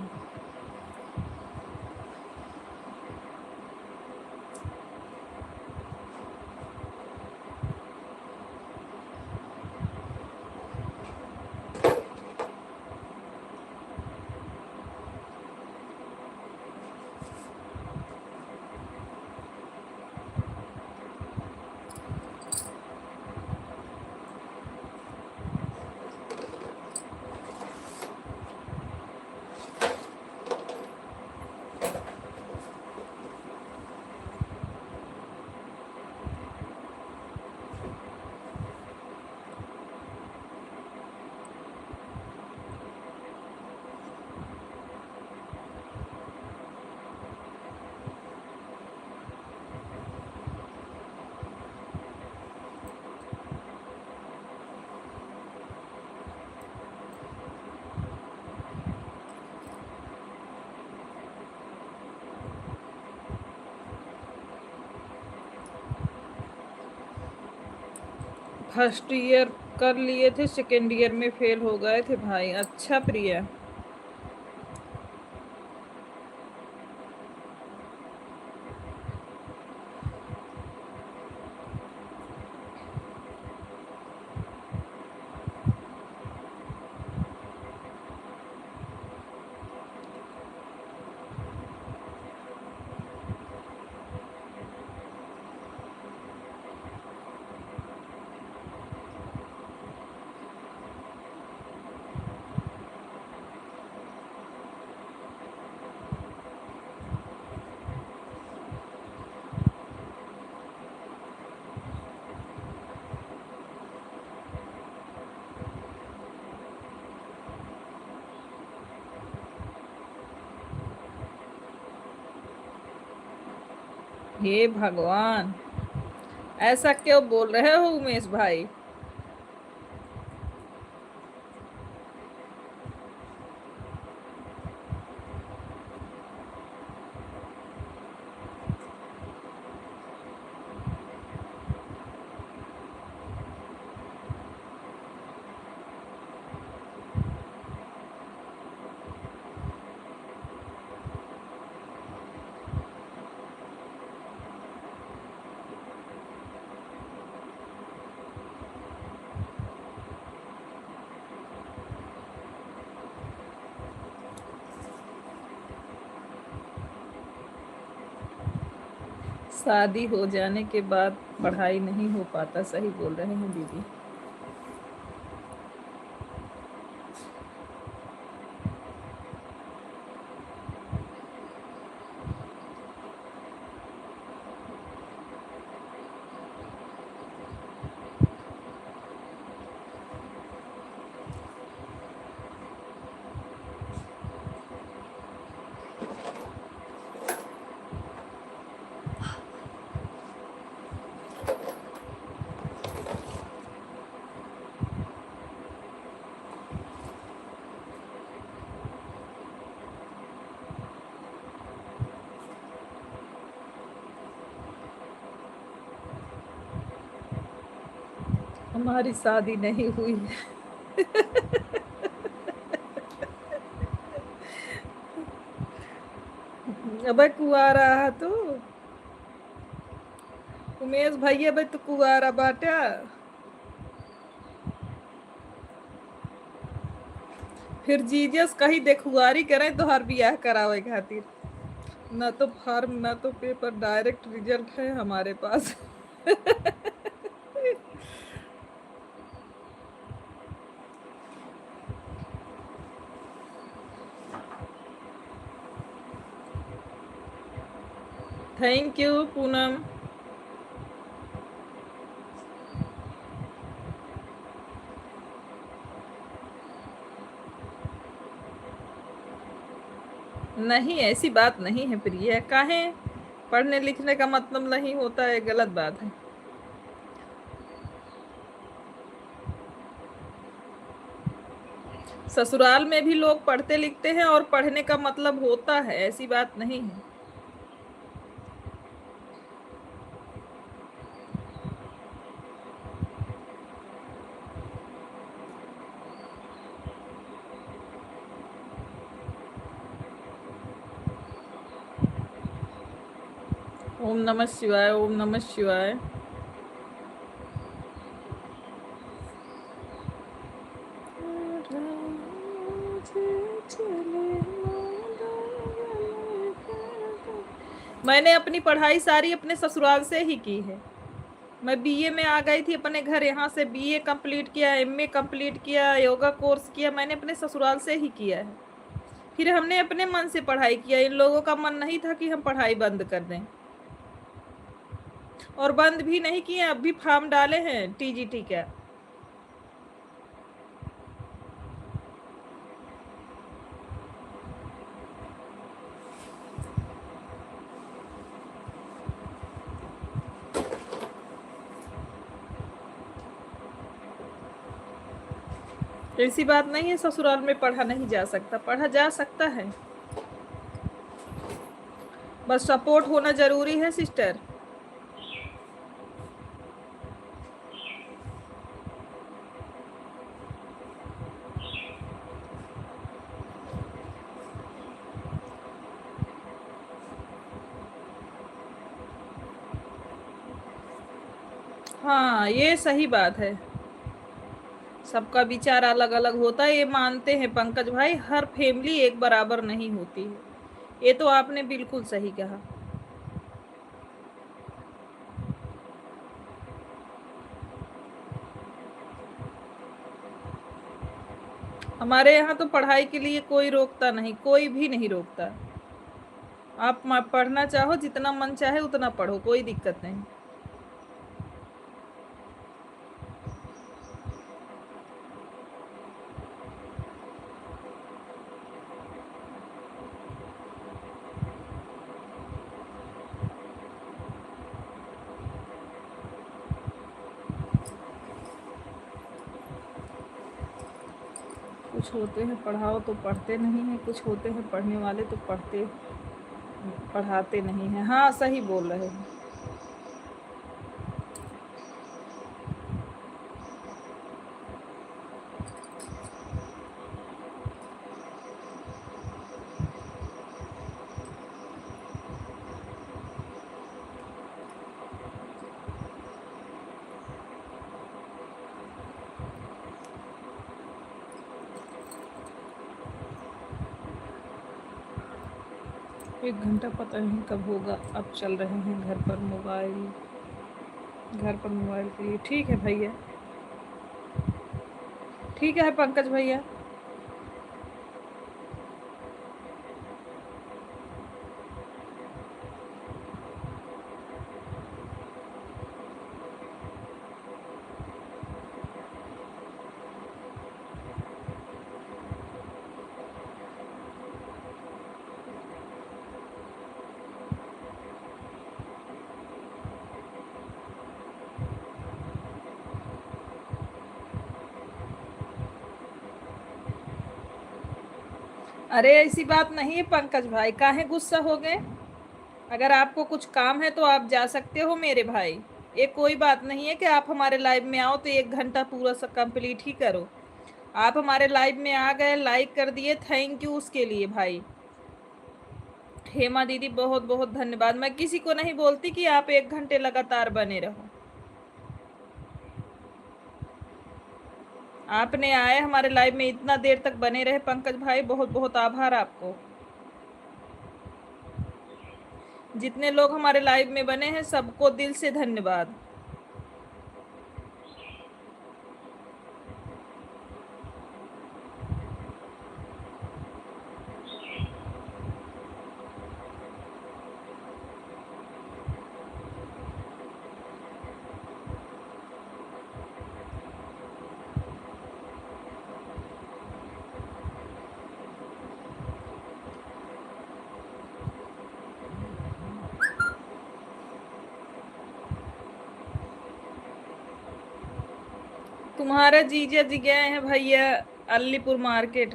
फर्स्ट ईयर कर लिए थे, सेकेंड ईयर में फेल हो गए थे भाई। अच्छा प्रिया। हे भगवान, ऐसा क्यों बोल रहे हो उमेश भाई? शादी हो जाने के बाद पढ़ाई नहीं हो पाता, सही बोल रहे हैं दीदी। हमारी शादी नहीं हुई है। अबे कुआरा है तू, उमेश भैया भाई, तू कुआरा बाटा। फिर जीजस कहीं देखुआरी करें तो हर बियाह करावे खातिर। ना तो फॉर्म ना तो पेपर, डायरेक्ट रिजल्ट है हमारे पास। Thank you Poonam. नहीं, ऐसी बात नहीं है प्रिय, काहे पढ़ने लिखने का मतलब नहीं होता है, गलत बात है। ससुराल में भी लोग पढ़ते लिखते हैं और पढ़ने का मतलब होता है, ऐसी बात नहीं है। ओम नमः शिवाय, ओम नमः शिवाय। मैंने अपनी पढ़ाई सारी अपने ससुराल से ही की है। मैं बीए में आ गई थी अपने घर, यहाँ से बीए कंप्लीट किया, एमए कंप्लीट किया, योगा कोर्स किया, मैंने अपने ससुराल से ही किया है। फिर हमने अपने मन से पढ़ाई किया, इन लोगों का मन नहीं था कि हम पढ़ाई बंद कर दें, और बंद भी नहीं किए, अब भी फॉर्म डाले हैं टीजीटी का। ऐसी बात नहीं है ससुराल में पढ़ा नहीं जा सकता, पढ़ा जा सकता है, बस सपोर्ट होना जरूरी है सिस्टर। हाँ, ये सही बात है, सबका विचार अलग अलग होता है, ये मानते हैं पंकज भाई, हर फैमिली एक बराबर नहीं होती है, ये तो आपने बिल्कुल सही कहा। हमारे यहाँ तो पढ़ाई के लिए कोई रोकता नहीं, कोई भी नहीं रोकता। आप पढ़ना चाहो, जितना मन चाहे उतना पढ़ो, कोई दिक्कत नहीं। कुछ होते हैं पढ़ाओ तो पढ़ते नहीं हैं, कुछ होते हैं पढ़ने वाले तो पढ़ाते नहीं हैं। हाँ, सही बोल रहे हैं। एक घंटा पता नहीं कब होगा। अब चल रहे हैं घर पर मोबाइल के लिए। ठीक है भैया, ठीक है पंकज भैया। अरे ऐसी बात नहीं है पंकज भाई, काहे गुस्सा हो गए। अगर आपको कुछ काम है तो आप जा सकते हो मेरे भाई। ये कोई बात नहीं है कि आप हमारे लाइव में आओ तो 1 घंटा पूरा सा कंप्लीट ही करो। आप हमारे लाइव में आ गए, लाइक कर दिए, थैंक यू उसके लिए भाई। हेमा दीदी बहुत बहुत धन्यवाद। मैं किसी को नहीं बोलती कि आप 1 घंटे लगातार बने रहो। आपने आए हमारे लाइव में, इतना देर तक बने रहे पंकज भाई, बहुत बहुत आभार आपको। जितने लोग हमारे लाइव में बने हैं सबको दिल से धन्यवाद। तुम्हारे जीजा जी गए हैं भैया अलीपुर मार्केट।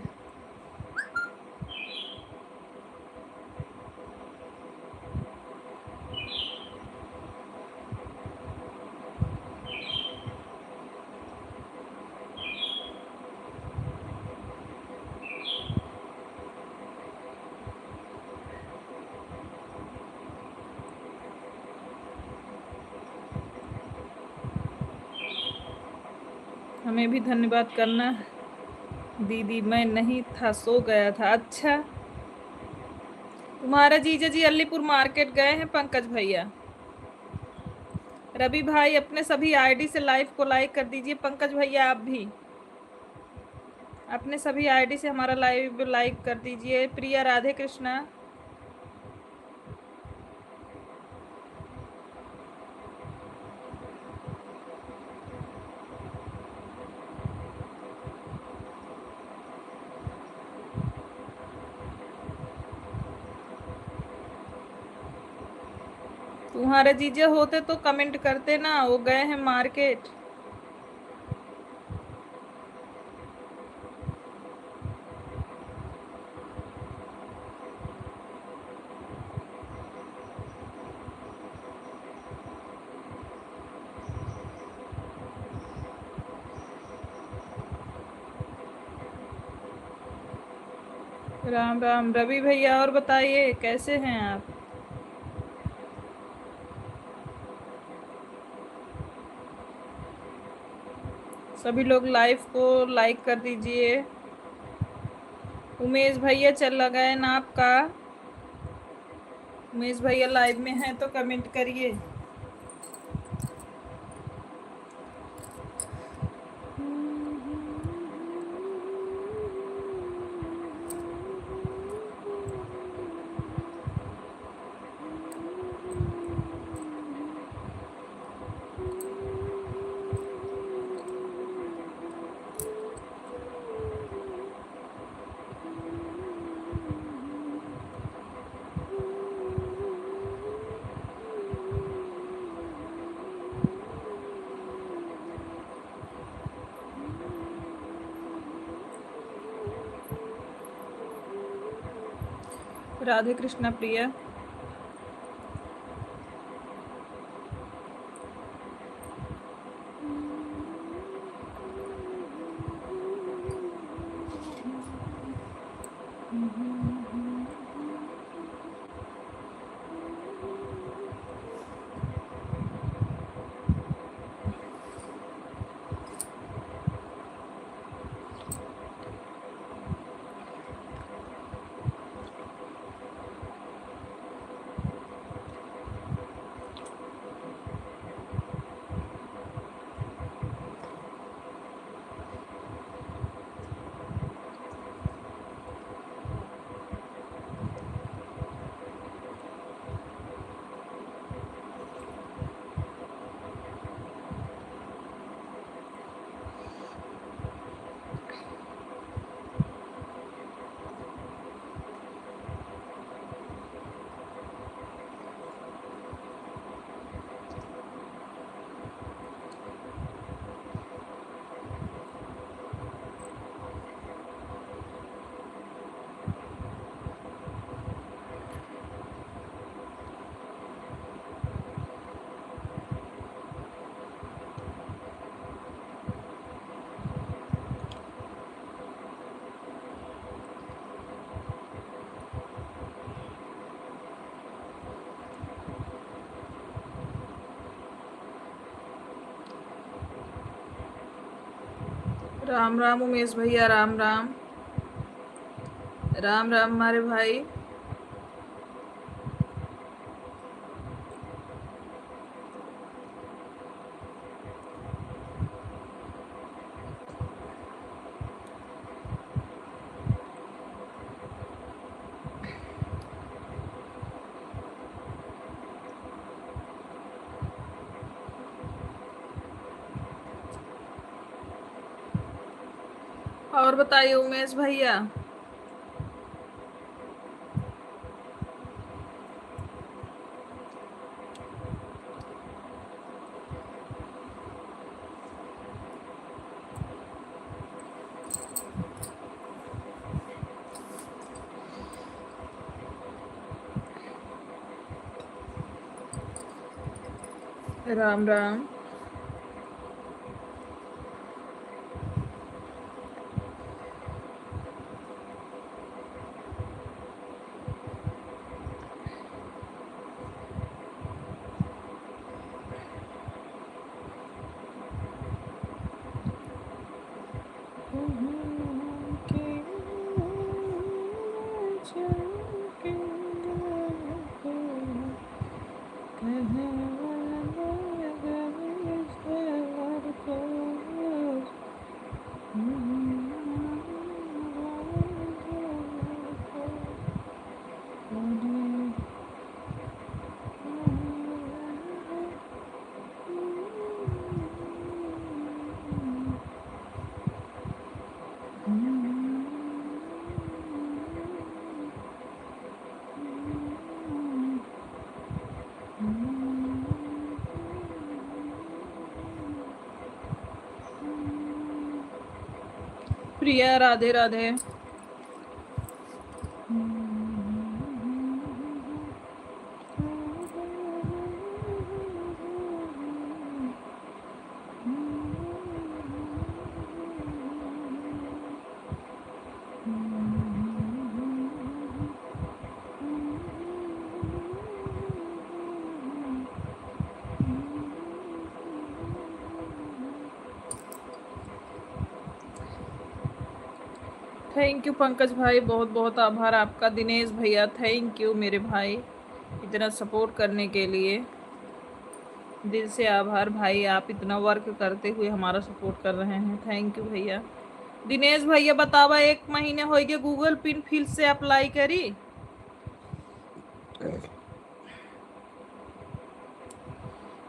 हमें भी धन्यवाद करना। दीदी मैं नहीं था, सो गया था। अच्छा, तुम्हारा जीजा जी अलीपुर मार्केट गए हैं पंकज भैया। रवि भाई अपने सभी आईडी से लाइव को लाइक कर दीजिए। पंकज भैया आप भी अपने सभी आईडी से हमारा लाइव लाइक कर दीजिए। प्रिया राधे कृष्णा। तुम्हारे जीजा होते तो कमेंट करते ना, वो गए हैं मार्केट। राम राम रवि भैया, और बताइए कैसे हैं आप। सभी लोग लाइव को लाइक कर दीजिए। उमेश भैया चल गए ना आपका। उमेश भैया लाइव में हैं तो कमेंट करिए। राधे कृष्णा प्रिया। राम राम उमेश भैया, राम राम। राम राम हमारे भाई। और बताइए उमेश भैया। राम राम। प्रिया राधे राधे। थैंक यू पंकज भाई, बहुत बहुत आभार आपका। दिनेश भैया थैंक यू मेरे भाई, इतना सपोर्ट करने के लिए दिल से आभार भाई। आप इतना वर्क करते हुए हमारा सपोर्ट कर रहे हैं, थैंक यू भैया। दिनेश भैया बतावा, 1 महीने हो गए गूगल पिन फिर से अप्लाई करी?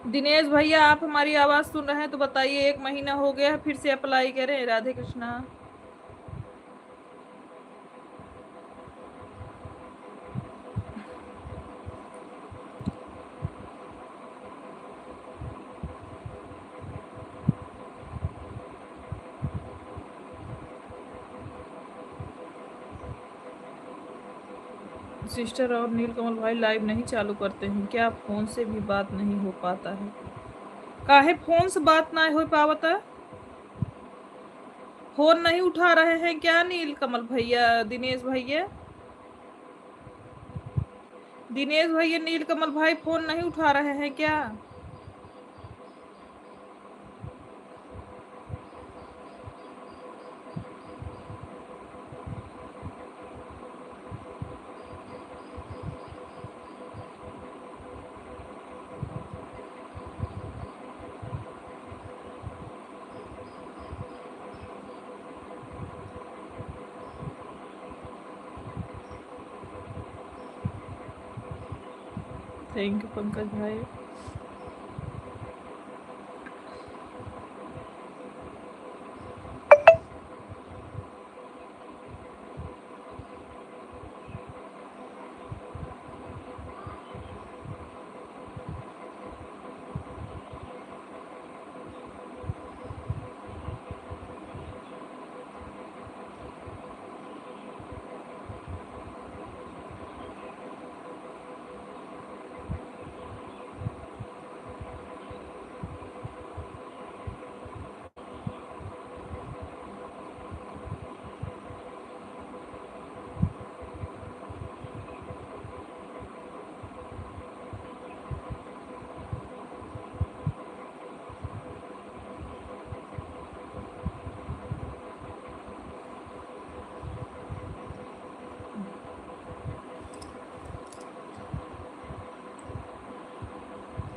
दिनेश भैया आप हमारी आवाज सुन रहे हैं तो बताइए, 1 महीना हो गया है, फिर से अप्लाई करें? राधे कृष्णा। सिस्टर और नीलकमल भाई लाइव नहीं चालू करते हैं क्या? फोन से भी बात नहीं हो पाता है? काहे फोन से बात ना हो पावता है? फोन नहीं उठा रहे हैं क्या नीलकमल भैया, दिनेश भैया? दिनेश भैया, नीलकमल भाई फोन नहीं उठा रहे हैं क्या? थैंक यू पंकज भाई।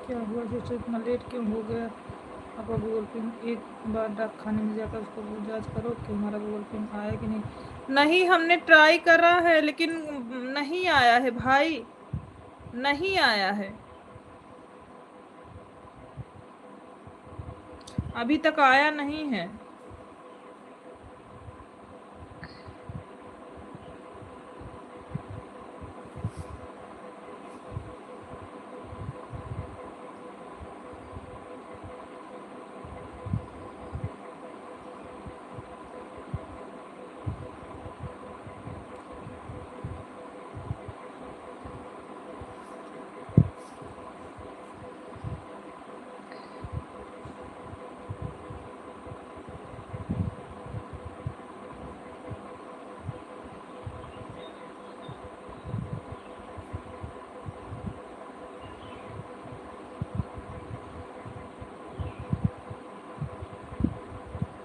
क्या हुआ सिस्टर, इतना लेट क्यों हो गया? आपका गूगल पे एक बार डाक खाने में जाकर उसको जांच करो कि हमारा गूगल पे आया कि नहीं। नहीं, हमने ट्राई करा है लेकिन नहीं आया है भाई, नहीं आया है, अभी तक आया नहीं है।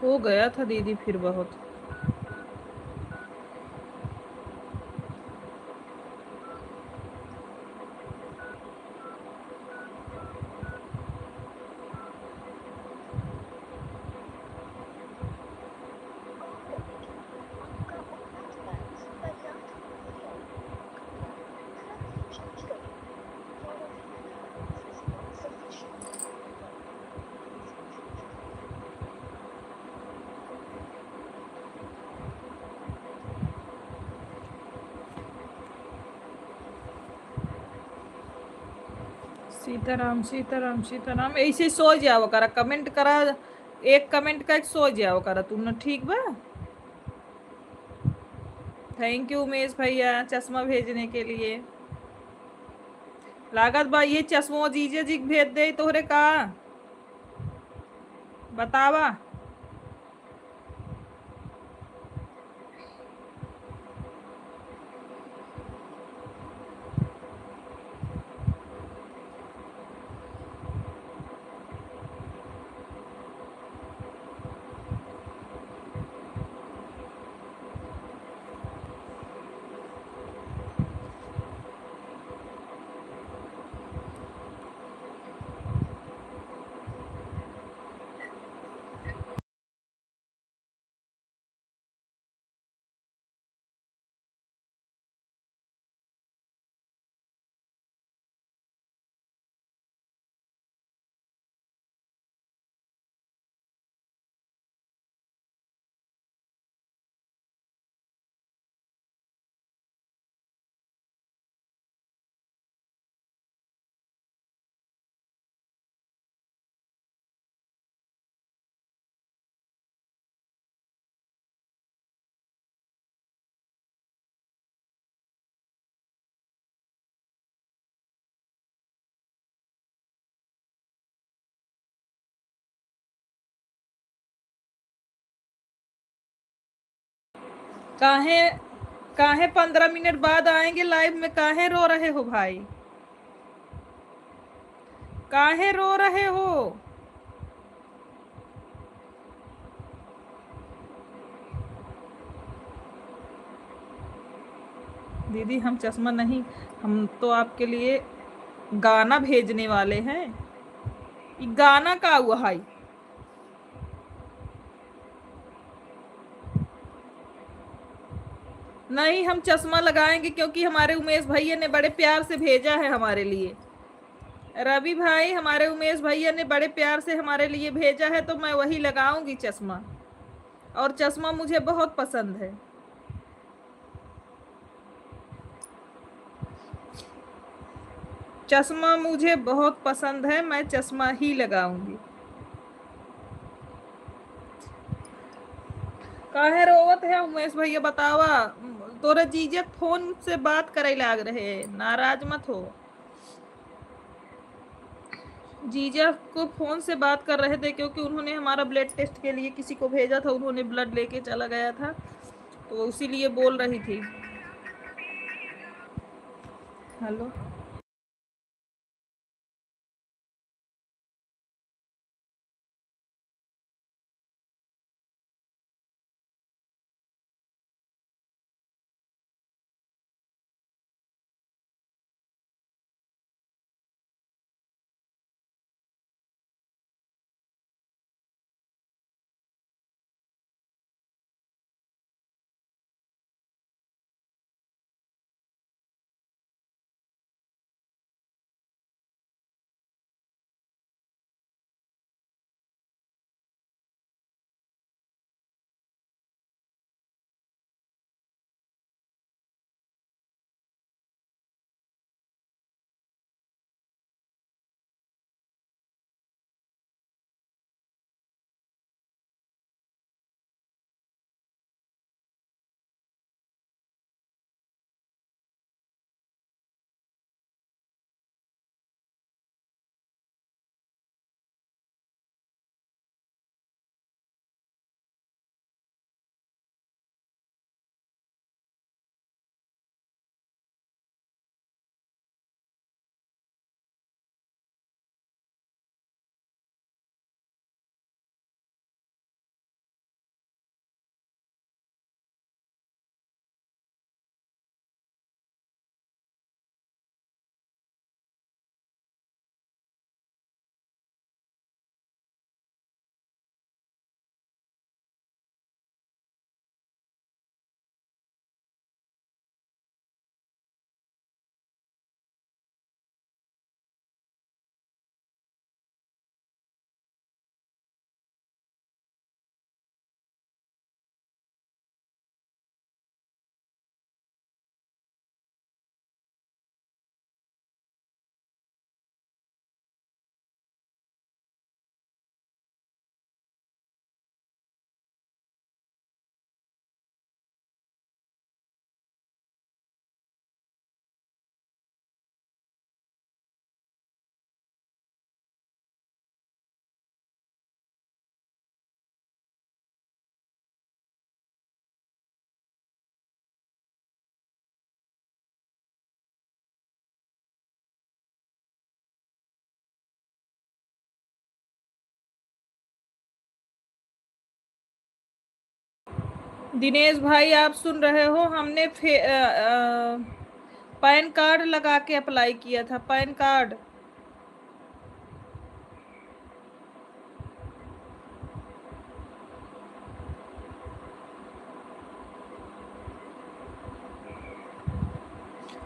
हो गया था दीदी फिर बहुत। सीताराम सीताराम सीताराम, ऐसे सो जाओ करा, कमेंट करा, एक कमेंट का सो जाओ करा तुम ना, ठीक बा। थैंक यू उमेश भैया चश्मा भेजने के लिए। लागत बा ये चश्मो जीजे जी भेज दे तोहरे का, बतावा। काहे काहे 15 मिनट बाद आएंगे लाइव में? काहे रो रहे हो भाई? काहे रो रहे हो? दीदी हम चश्मा नहीं, हम तो आपके लिए गाना भेजने वाले हैं। ये गाना का हुआ भाई? नहीं, हम चश्मा लगाएंगे क्योंकि हमारे उमेश भैया ने बड़े प्यार से भेजा है हमारे लिए। रवि भाई, हमारे उमेश भैया ने बड़े प्यार से हमारे लिए भेजा है, तो मैं वही लगाऊंगी चश्मा। और चश्मा मुझे बहुत पसंद है। चश्मा मुझे बहुत पसंद है, मैं चश्मा ही लगाऊंगी। काहे रोवत है उमेश भैया बतावा? तोरे जीजे फोन से बात करे लाग रहे, नाराज मत हो। जीजा को फोन से बात कर रहे थे क्योंकि उन्होंने हमारा ब्लड टेस्ट के लिए किसी को भेजा था, उन्होंने ब्लड लेके चला गया था, तो इसीलिए बोल रही थी। हेलो। दिनेश भाई आप सुन रहे हो? हमने पैन कार्ड लगा के अप्लाई किया था, पैन कार्ड।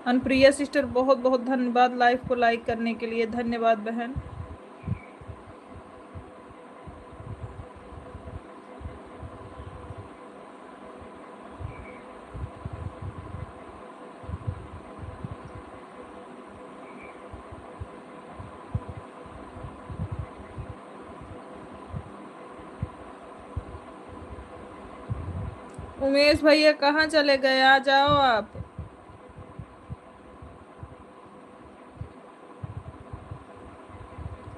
अनुप्रिया सिस्टर बहुत बहुत धन्यवाद लाइव को लाइक करने के लिए, धन्यवाद बहन। उमेश भैया कहाँ चले गए? आ जाओ आप।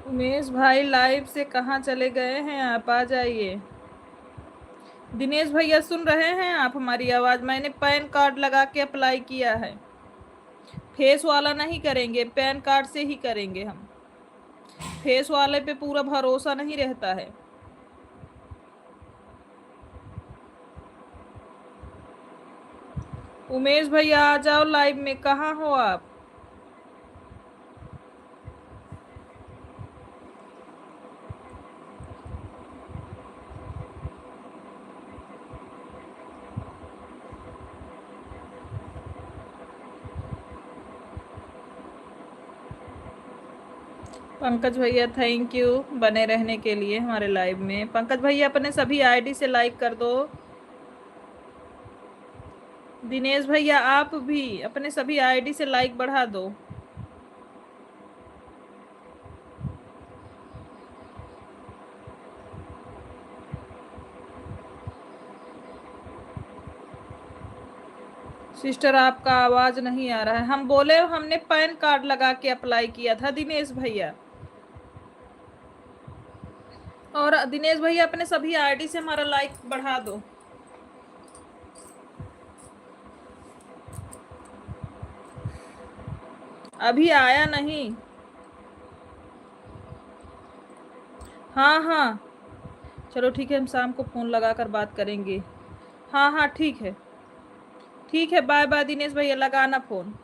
उमेश भाई लाइव से कहाँ चले गए हैं? आप आ जाइए। दिनेश भैया सुन रहे हैं आप हमारी आवाज? मैंने पैन कार्ड लगा के अप्लाई किया है। फेस वाला नहीं करेंगे, पैन कार्ड से ही करेंगे हम। फेस वाले पे पूरा भरोसा नहीं रहता है। उमेश भैया आ जाओ लाइव में, कहाँ हो आप? पंकज भैया थैंक यू बने रहने के लिए हमारे लाइव में। पंकज भैया अपने सभी आईडी से लाइक कर दो। दिनेश भैया आप भी अपने सभी आईडी से लाइक बढ़ा दो। सिस्टर आपका आवाज नहीं आ रहा है। हम बोले हमने पैन कार्ड लगा के अप्लाई किया था दिनेश भैया। और दिनेश भैया अपने सभी आईडी से हमारा लाइक बढ़ा दो। अभी आया नहीं। हाँ हाँ चलो ठीक है, हम शाम को फोन लगा कर बात करेंगे। हाँ हाँ ठीक है, ठीक है, बाय बाय दिनेश भैया, लगाना फोन।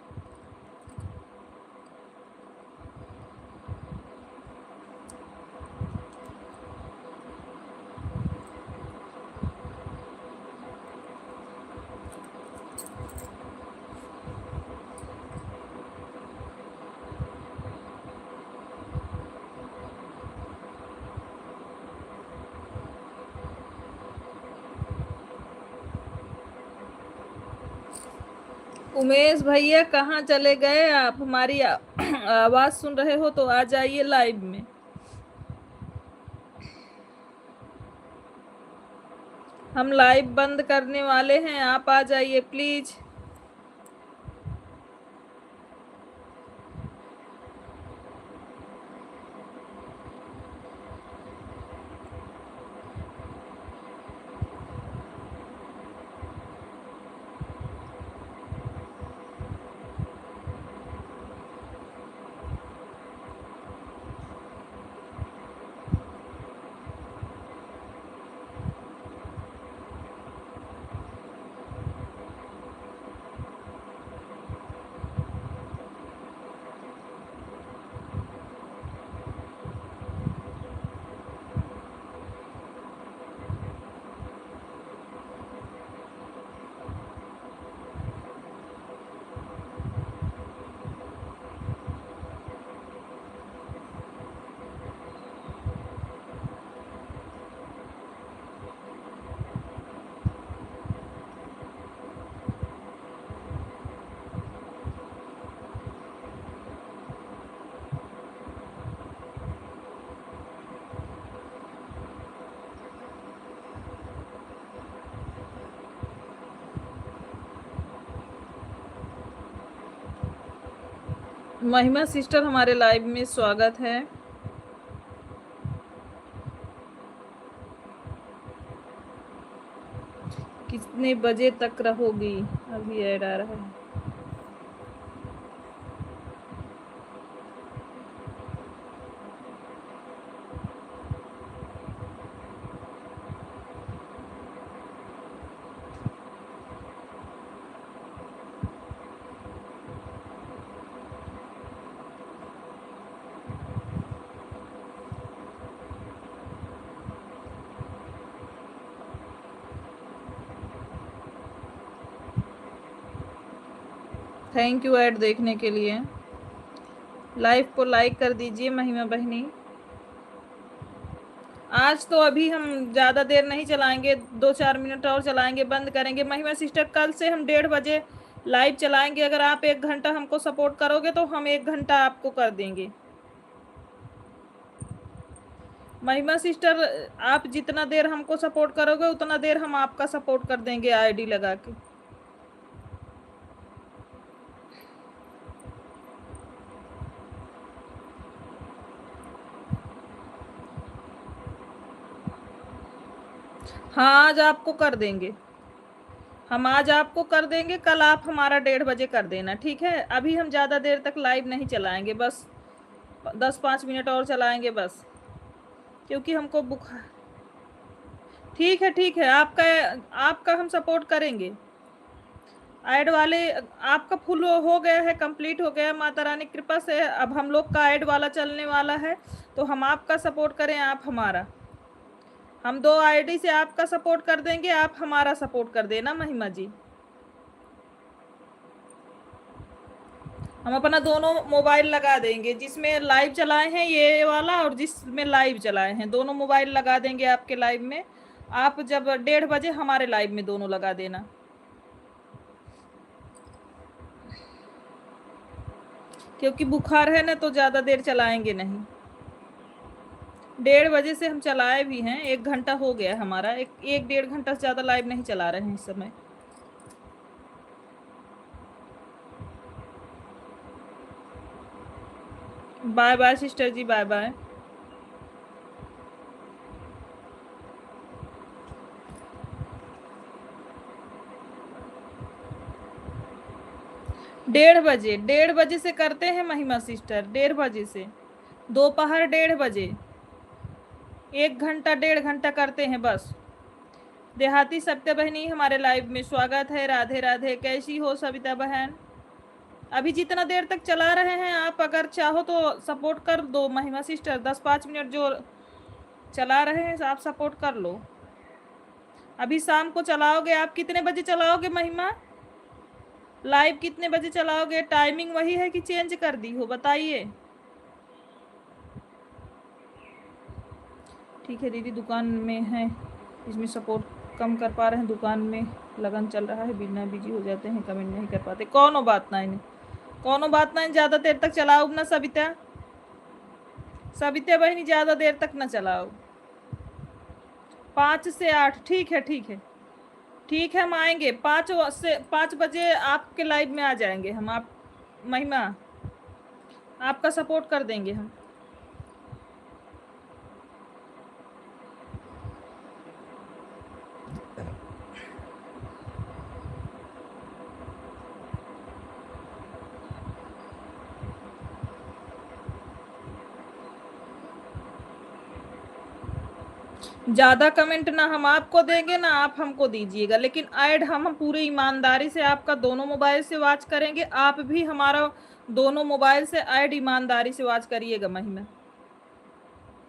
उमेश भैया कहाँ चले गए आप? हमारी आवाज सुन रहे हो तो आ जाइए लाइव में। हम लाइव बंद करने वाले हैं, आप आ जाइए प्लीज। महिमा सिस्टर हमारे लाइव में स्वागत है। कितने बजे तक रहोगी? अभी ऐड आ रहा है। थैंक यू ऐड देखने के लिए। लाइव को लाइक कर दीजिए महिमा बहनी। आज तो अभी हम ज़्यादा देर नहीं चलाएंगे, 2-4 मिनट और चलाएंगे, बंद करेंगे। महिमा सिस्टर कल से हम 1:30 बजे लाइव चलाएंगे। अगर आप 1 घंटा हमको सपोर्ट करोगे तो हम 1 घंटा आपको कर देंगे। महिमा सिस्टर आप जितना देर हमको सपोर्ट करोगे उतना देर हम आपका सपोर्ट कर देंगे आईडी लगा के। हाँ, आज आपको कर देंगे, हम आज आपको कर देंगे, कल आप हमारा 1:30 बजे कर देना, ठीक है। अभी हम ज़्यादा देर तक लाइव नहीं चलाएंगे, बस 10-5 मिनट और चलाएंगे बस, क्योंकि हमको बुखार। ठीक है, ठीक है, आपका आपका हम सपोर्ट करेंगे। ऐड वाले आपका फुल हो गया है, कंप्लीट हो गया, माता रानी कृपा से अब हम लोग का ऐड वाला चलने वाला है, तो हम आपका सपोर्ट करें, आप हमारा। हम 2 आईडी से आपका सपोर्ट कर देंगे, आप हमारा सपोर्ट कर देना महिमा जी। हम अपना दोनों मोबाइल लगा देंगे, जिसमें लाइव चलाए हैं ये वाला और जिसमें लाइव चलाए हैं, दोनों मोबाइल लगा देंगे आपके लाइव में। आप जब 1:30 बजे हमारे लाइव में दोनों लगा देना, क्योंकि बुखार है ना, तो ज़्यादा देर चलाएंगे नहीं। 1:30 बजे से हम चलाए भी हैं, 1 घंटा हो गया हमारा, 1-1.5 घंटा से ज़्यादा लाइव नहीं चला रहे हैं इस समय। बाय बाय सिस्टर जी, बाय बाय। डेढ़ बजे, 1:30 बजे से करते हैं महिमा सिस्टर, 1:30 बजे से दोपहर 1:30 बजे, 1 घंटा 1.5 घंटा करते हैं बस। देहाती सत्य बहनी हमारे लाइव में स्वागत है, राधे राधे, कैसी हो सविता बहन। अभी जितना देर तक चला रहे हैं आप, अगर चाहो तो सपोर्ट कर दो महिमा सिस्टर, 10-5 मिनट जो चला रहे हैं आप सपोर्ट कर लो। अभी शाम को चलाओगे आप, कितने बजे चलाओगे महिमा, लाइव कितने बजे चलाओगे, टाइमिंग वही है कि चेंज कर दी हो, बताइए। ठीक है दीदी, दुकान में है, इसमें सपोर्ट कम कर पा रहे हैं, दुकान में लगन चल रहा है, बिना बिजी हो जाते हैं, कमेंट नहीं कर पाते, कौनो बात नहीं, कौनो बात नहीं, ज़्यादा देर तक चलाओ ना सविता, सविता बहनी ज़्यादा देर तक ना चलाओ, 5 से 8, ठीक है, ठीक है, ठीक है, हम आएंगे 5 बजे आपके लाइव में आ जाएंगे हम, आप महिमा आपका सपोर्ट कर देंगे हम। ज़्यादा कमेंट ना हम आपको देंगे ना आप हमको दीजिएगा, लेकिन ऐड हम पूरी ईमानदारी से आपका दोनों मोबाइल से वॉच करेंगे, आप भी हमारा दोनों मोबाइल से ऐड ईमानदारी से वॉच करिएगा महिमा।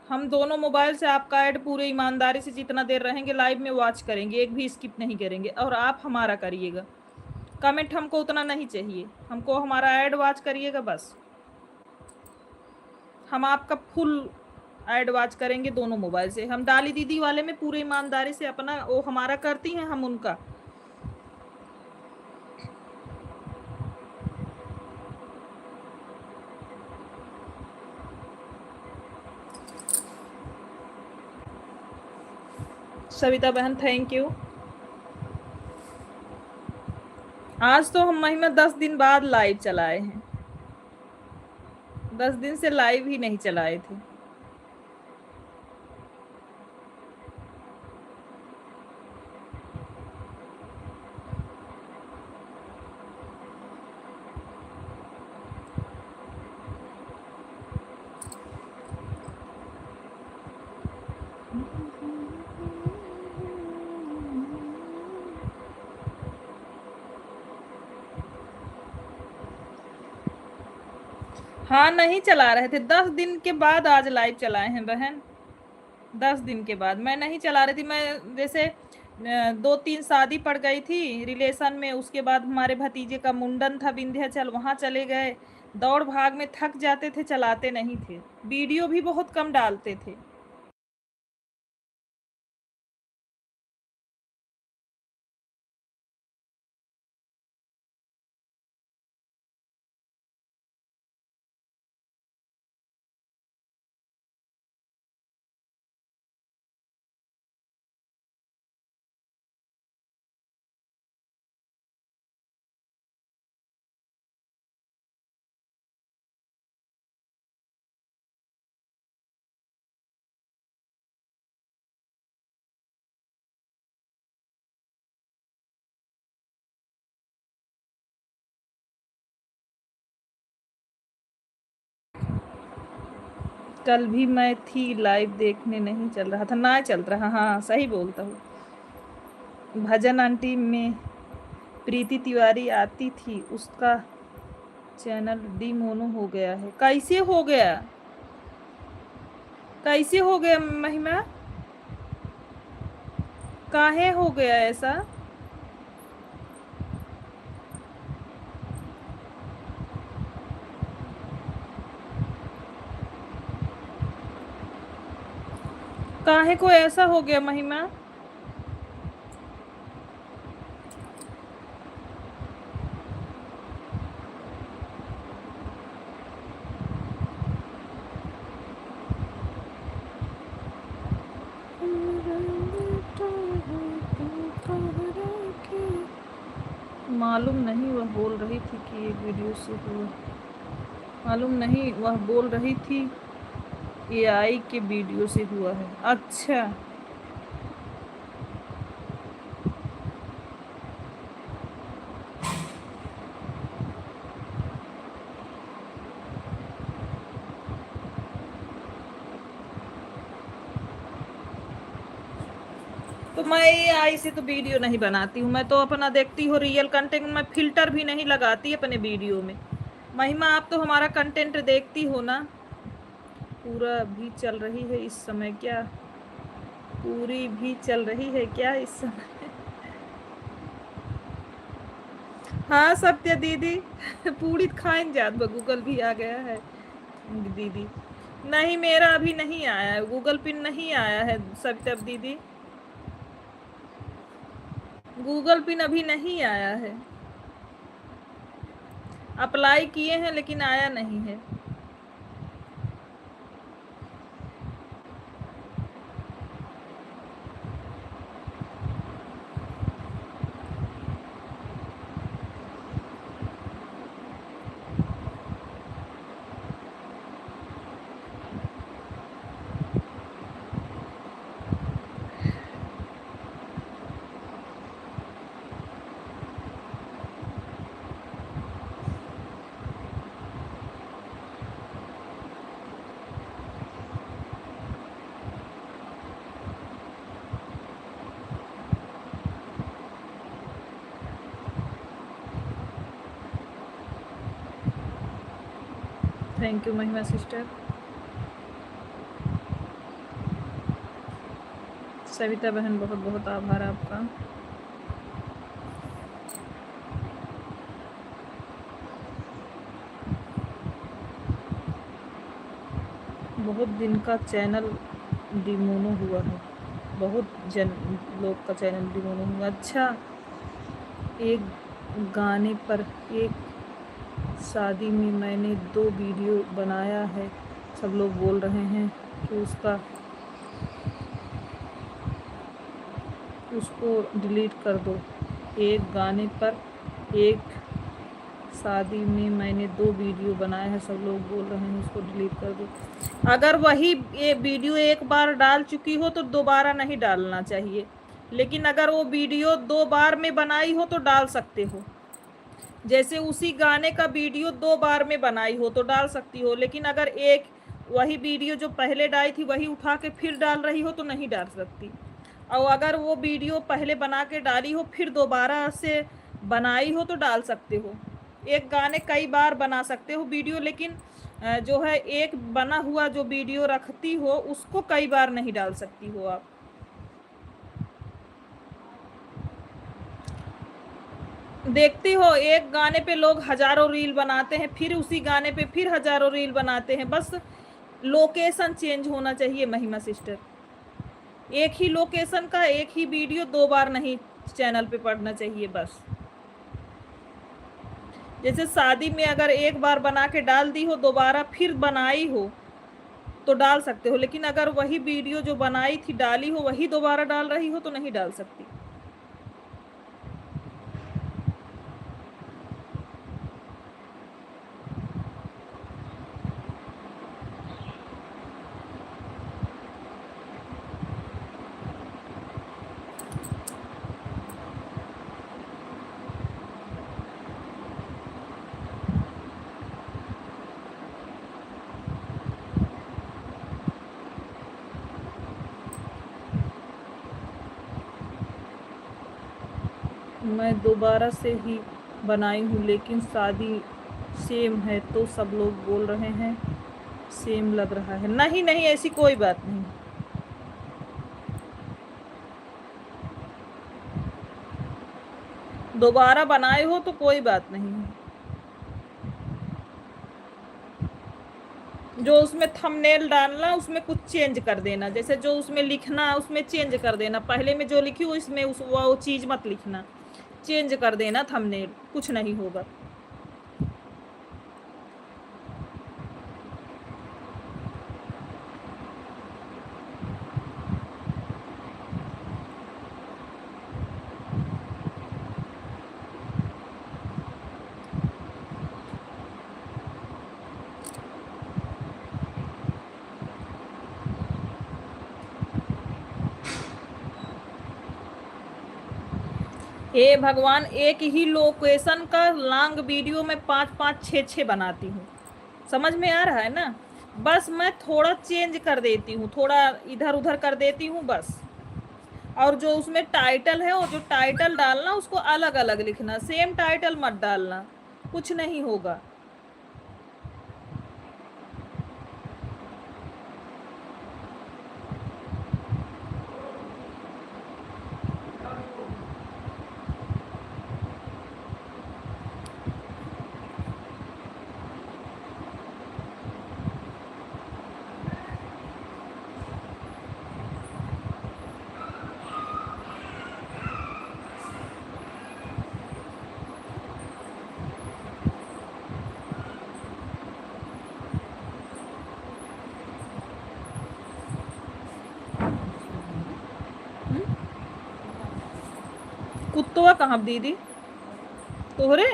हम दोनों मोबाइल से आपका ऐड पूरी ईमानदारी से जितना देर रहेंगे लाइव में वॉच करेंगे, एक भी स्किप नहीं करेंगे, और आप हमारा करिएगा। कमेंट हमको उतना नहीं चाहिए, हमको हमारा ऐड वॉच करिएगा बस। हम आपका फुल ऐड वॉच करेंगे दोनों मोबाइल से, हम डाली दीदी वाले में पूरी ईमानदारी से अपना, वो हमारा करती हैं, हम उनका। सविता बहन थैंक यू। आज तो हम महिमा 10 दिन बाद लाइव चलाए हैं, 10 दिन से लाइव ही नहीं चलाए थे। हाँ नहीं चला रहे थे, 10 दिन के बाद आज लाइव चलाए हैं बहन, 10 दिन के बाद। मैं नहीं चला रही थी, मैं जैसे 2-3 शादी पड़ गई थी रिलेशन में, उसके बाद हमारे भतीजे का मुंडन था विंध्याचल, वहाँ चले गए, दौड़ भाग में थक जाते थे, चलाते नहीं थे, वीडियो भी बहुत कम डालते थे। कल भी मैं थी लाइव देखने, नहीं चल रहा था ना, चल रहा। हाँ सही बोलता हूँ। भजन आंटी में प्रीति तिवारी आती थी, उसका चैनल डीमोनो हो गया है। कैसे हो गया, कैसे हो गया महिमा, काहे हो गया ऐसा? काहे को ऐसा हो गया महिमा? मालूम नहीं वह बोल रही थी कि ये वीडियो से हुआ, मालूम नहीं वह बोल रही थी एआई के वीडियो से हुआ है। अच्छा तो मैं एआई से तो वीडियो नहीं बनाती हूँ, मैं तो अपना देखती हूँ रियल कंटेंट। मैं फिल्टर भी नहीं लगाती अपने वीडियो में। महिमा आप तो हमारा कंटेंट देखती हो ना। पूरा भी चल रही है इस समय क्या, पूरी भी चल रही है क्या इस समय? हाँ सत्य दीदी पूरी खाइन जात गूगल भी आ गया है दीदी। नहीं मेरा अभी नहीं आया है, गूगल पिन नहीं आया है सत्य दीदी, गूगल पिन अभी नहीं आया है। अप्लाई किए हैं लेकिन आया नहीं है। थैंक यू महिमा सिस्टर। सविता बहन बहुत बहुत आभार आपका। बहुत दिन का चैनल डिमोनो हुआ है, बहुत जन लोग का चैनल डिमोनो हुआ। अच्छा, एक गाने पर एक शादी में मैंने 2 वीडियो बनाया है, सब लोग बोल रहे हैं कि उसको डिलीट कर दो। एक गाने पर एक शादी में मैंने 2 वीडियो बनाया है, सब लोग बोल रहे हैं उसको डिलीट कर दो। अगर वही ये वीडियो एक बार डाल चुकी हो तो दोबारा नहीं डालना चाहिए, लेकिन अगर वो वीडियो 2 बार में बनाई हो तो डाल सकते हो। जैसे उसी गाने का वीडियो 2 बार में बनाई हो तो डाल सकती हो, लेकिन अगर एक वही वीडियो जो पहले डाली थी वही उठा के फिर डाल रही हो तो नहीं डाल सकती। और अगर वो वीडियो पहले बना के डाली हो फिर दोबारा से बनाई हो तो डाल सकते हो। एक गाने कई बार बना सकते हो वीडियो, लेकिन जो है एक बना हुआ जो वीडियो रखती हो उसको कई बार नहीं डाल सकती हो आप। देखती हो एक गाने पे लोग हजारों रील बनाते हैं, फिर उसी गाने पे फिर हजारों रील बनाते हैं। बस लोकेशन चेंज होना चाहिए महिमा सिस्टर। एक ही लोकेशन का एक ही वीडियो 2 बार नहीं चैनल पे पड़ना चाहिए बस। जैसे शादी में अगर एक बार बना के डाल दी हो, दोबारा फिर बनाई हो तो डाल सकते हो, लेकिन अगर वही वीडियो जो बनाई थी डाली हो वही दोबारा डाल रही हो तो नहीं डाल सकती। मैं दोबारा से ही बनाई हूँ लेकिन शादी सेम है तो सब लोग बोल रहे हैं सेम लग रहा है। नहीं नहीं, ऐसी कोई बात नहीं। दोबारा बनाए हो तो कोई बात नहीं। जो उसमें थंबनेल डालना उसमें कुछ चेंज कर देना, जैसे जो उसमें लिखना उसमें चेंज कर देना, पहले में जो लिखी हो इसमें वो चीज मत लिखना, चेंज कर देना थंबनेल, कुछ नहीं होगा। हे भगवान, एक ही लोकेशन का लॉन्ग वीडियो में 5-5 6-6 बनाती हूँ, समझ में आ रहा है ना। बस मैं थोड़ा चेंज कर देती हूँ, थोड़ा इधर उधर कर देती हूँ बस। और जो उसमें टाइटल है, वो जो टाइटल डालना उसको अलग अलग लिखना, सेम टाइटल मत डालना, कुछ नहीं होगा। कुत्तवा कहाँ दीदी तोहरे?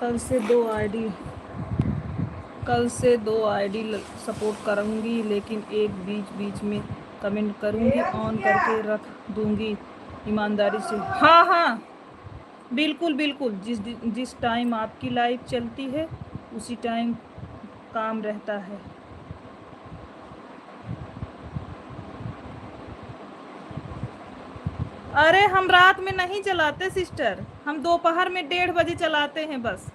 कल से दो आईडी कल से दो आईडी सपोर्ट करूंगी, लेकिन एक बीच बीच में कमेंट करूंगी, ऑन करके रख दूंगी ईमानदारी से। हाँ हाँ, बिल्कुल बिल्कुल, जिस जिस टाइम आपकी लाइफ चलती है उसी टाइम काम रहता है। अरे हम रात में नहीं चलाते सिस्टर, हम दोपहर में 1:30 बजे चलाते हैं बस।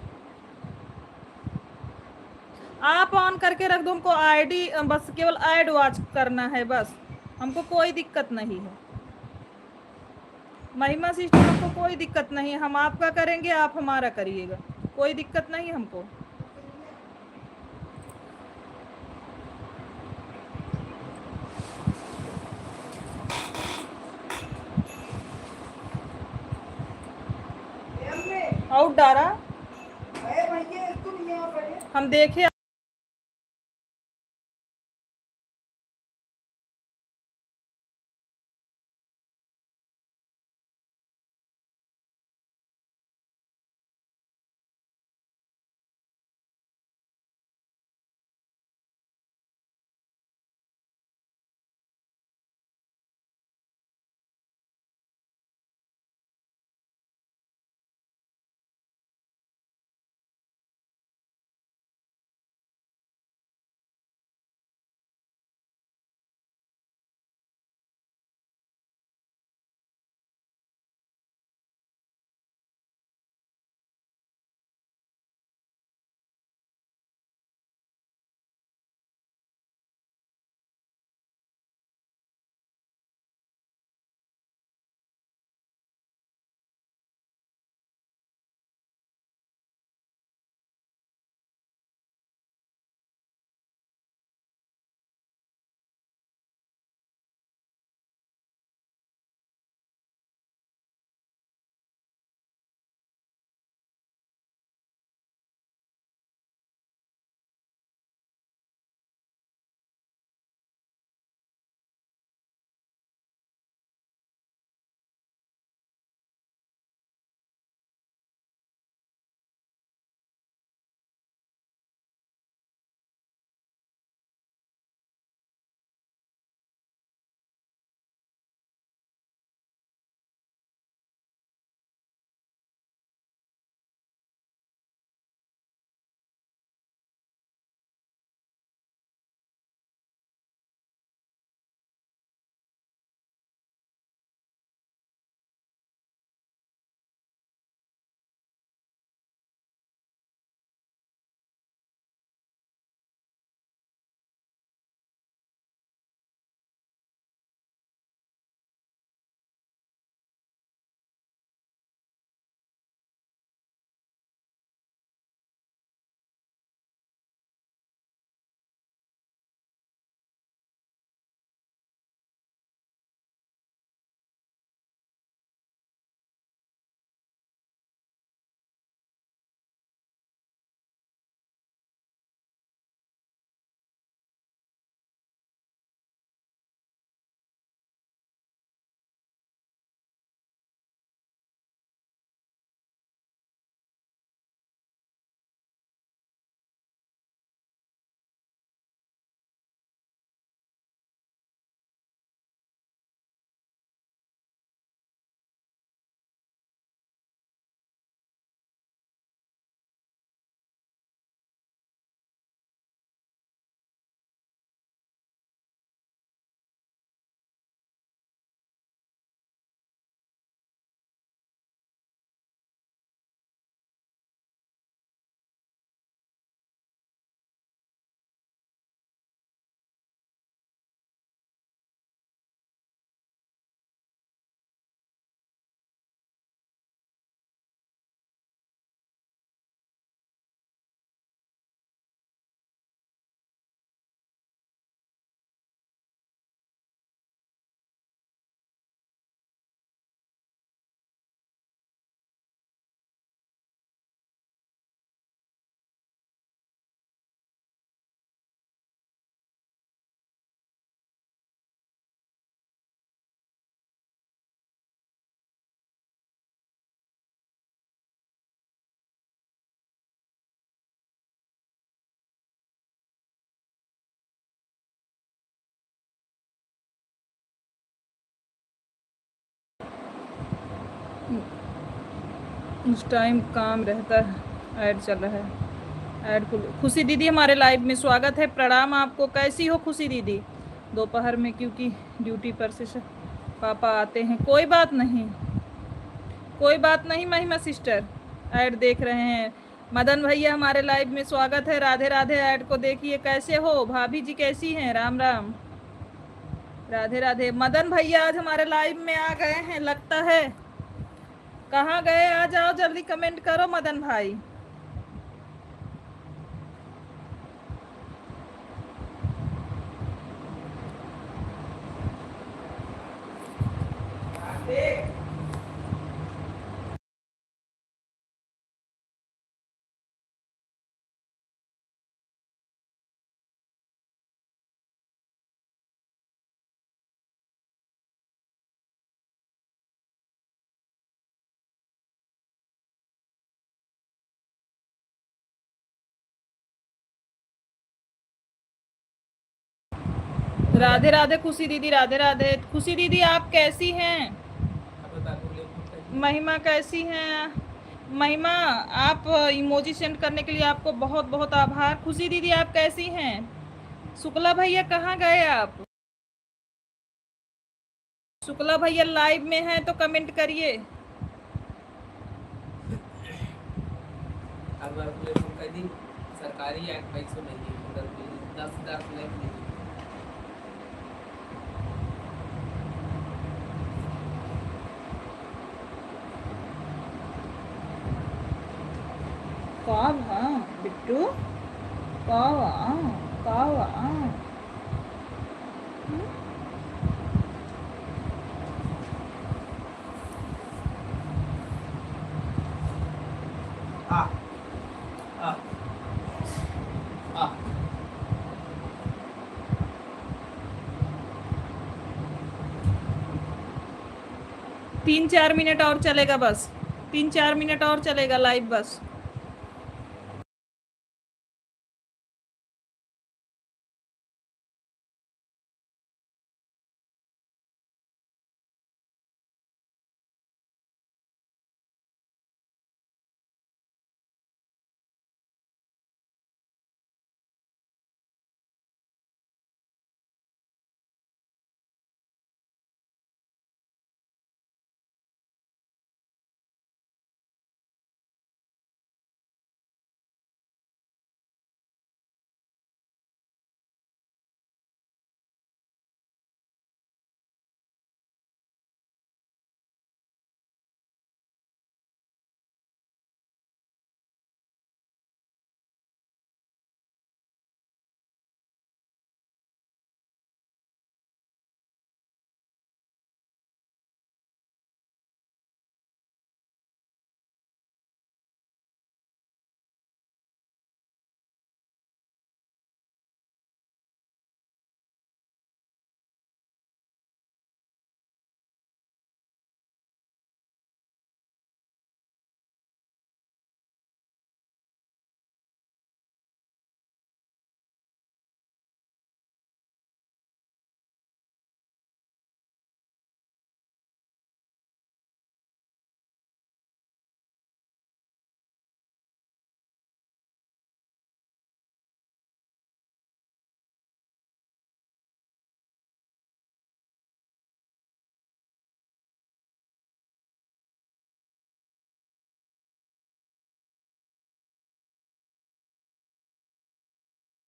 आप ऑन करके रख दो, हमको आईडी बस केवल ऐड वॉच करना है बस, हमको कोई दिक्कत नहीं है। महिमा सिस्टर हमको कोई दिक्कत नहीं है, हम आपका करेंगे, आप हमारा करिएगा, कोई दिक्कत नहीं हमको। आउट डारा हम देखे उस टाइम काम रहता है। ऐड चल रहा है, ऐड खुशी दीदी हमारे लाइव में स्वागत है, प्रणाम आपको। कैसी हो खुशी दीदी? दोपहर में क्योंकि ड्यूटी पर से पापा आते हैं। कोई बात नहीं, कोई बात नहीं महिमा सिस्टर, ऐड देख रहे हैं। मदन भैया हमारे लाइव में स्वागत है, राधे राधे। ऐड को देखिए। कैसे हो भाभी जी, कैसी हैं? राम राम, राधे राधे। मदन भैया आज हमारे लाइव में आ गए हैं लगता है। कहाँ गए? आ जाओ जल्दी, कमेंट करो मदन भाई। राधे राधे खुशी दीदी, राधे राधे। खुशी दीदी आप कैसी हैं? महिमा कैसी हैं? महिमा आप इमोजी सेंड करने के लिए आपको बहुत बहुत आभार। खुशी दीदी आप कैसी हैं? शुक्ला भैया कहाँ गए आप? शुक्ला भैया लाइव में हैं तो कमेंट करिए। सरकारी एक्ट 2 नहीं 10,000 नहीं। कावा बिट्टू, कावा कावा। तीन चार मिनट और चलेगा बस, 3-4 मिनट और चलेगा लाइव बस।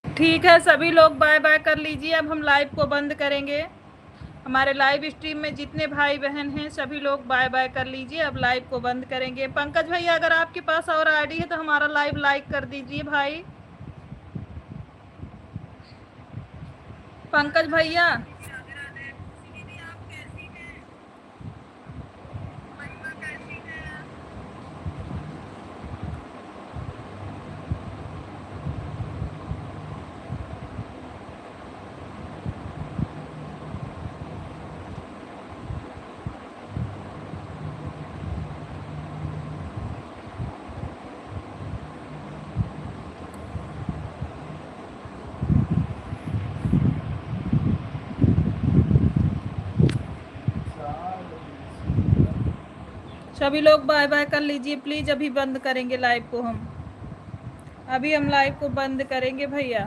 ठीक है, सभी लोग बाय बाय कर लीजिए। अब हम लाइव को बंद करेंगे। हमारे लाइव स्ट्रीम में जितने भाई बहन हैं सभी लोग बाय बाय कर लीजिए। अब लाइव को बंद करेंगे। पंकज भैया अगर आपके पास और आईडी है तो हमारा लाइव लाइक कर दीजिए भाई। पंकज भैया सभी लोग बाय बाय कर लीजिए प्लीज। अभी बंद करेंगे लाइव को हम, अभी हम लाइव को बंद करेंगे भैया।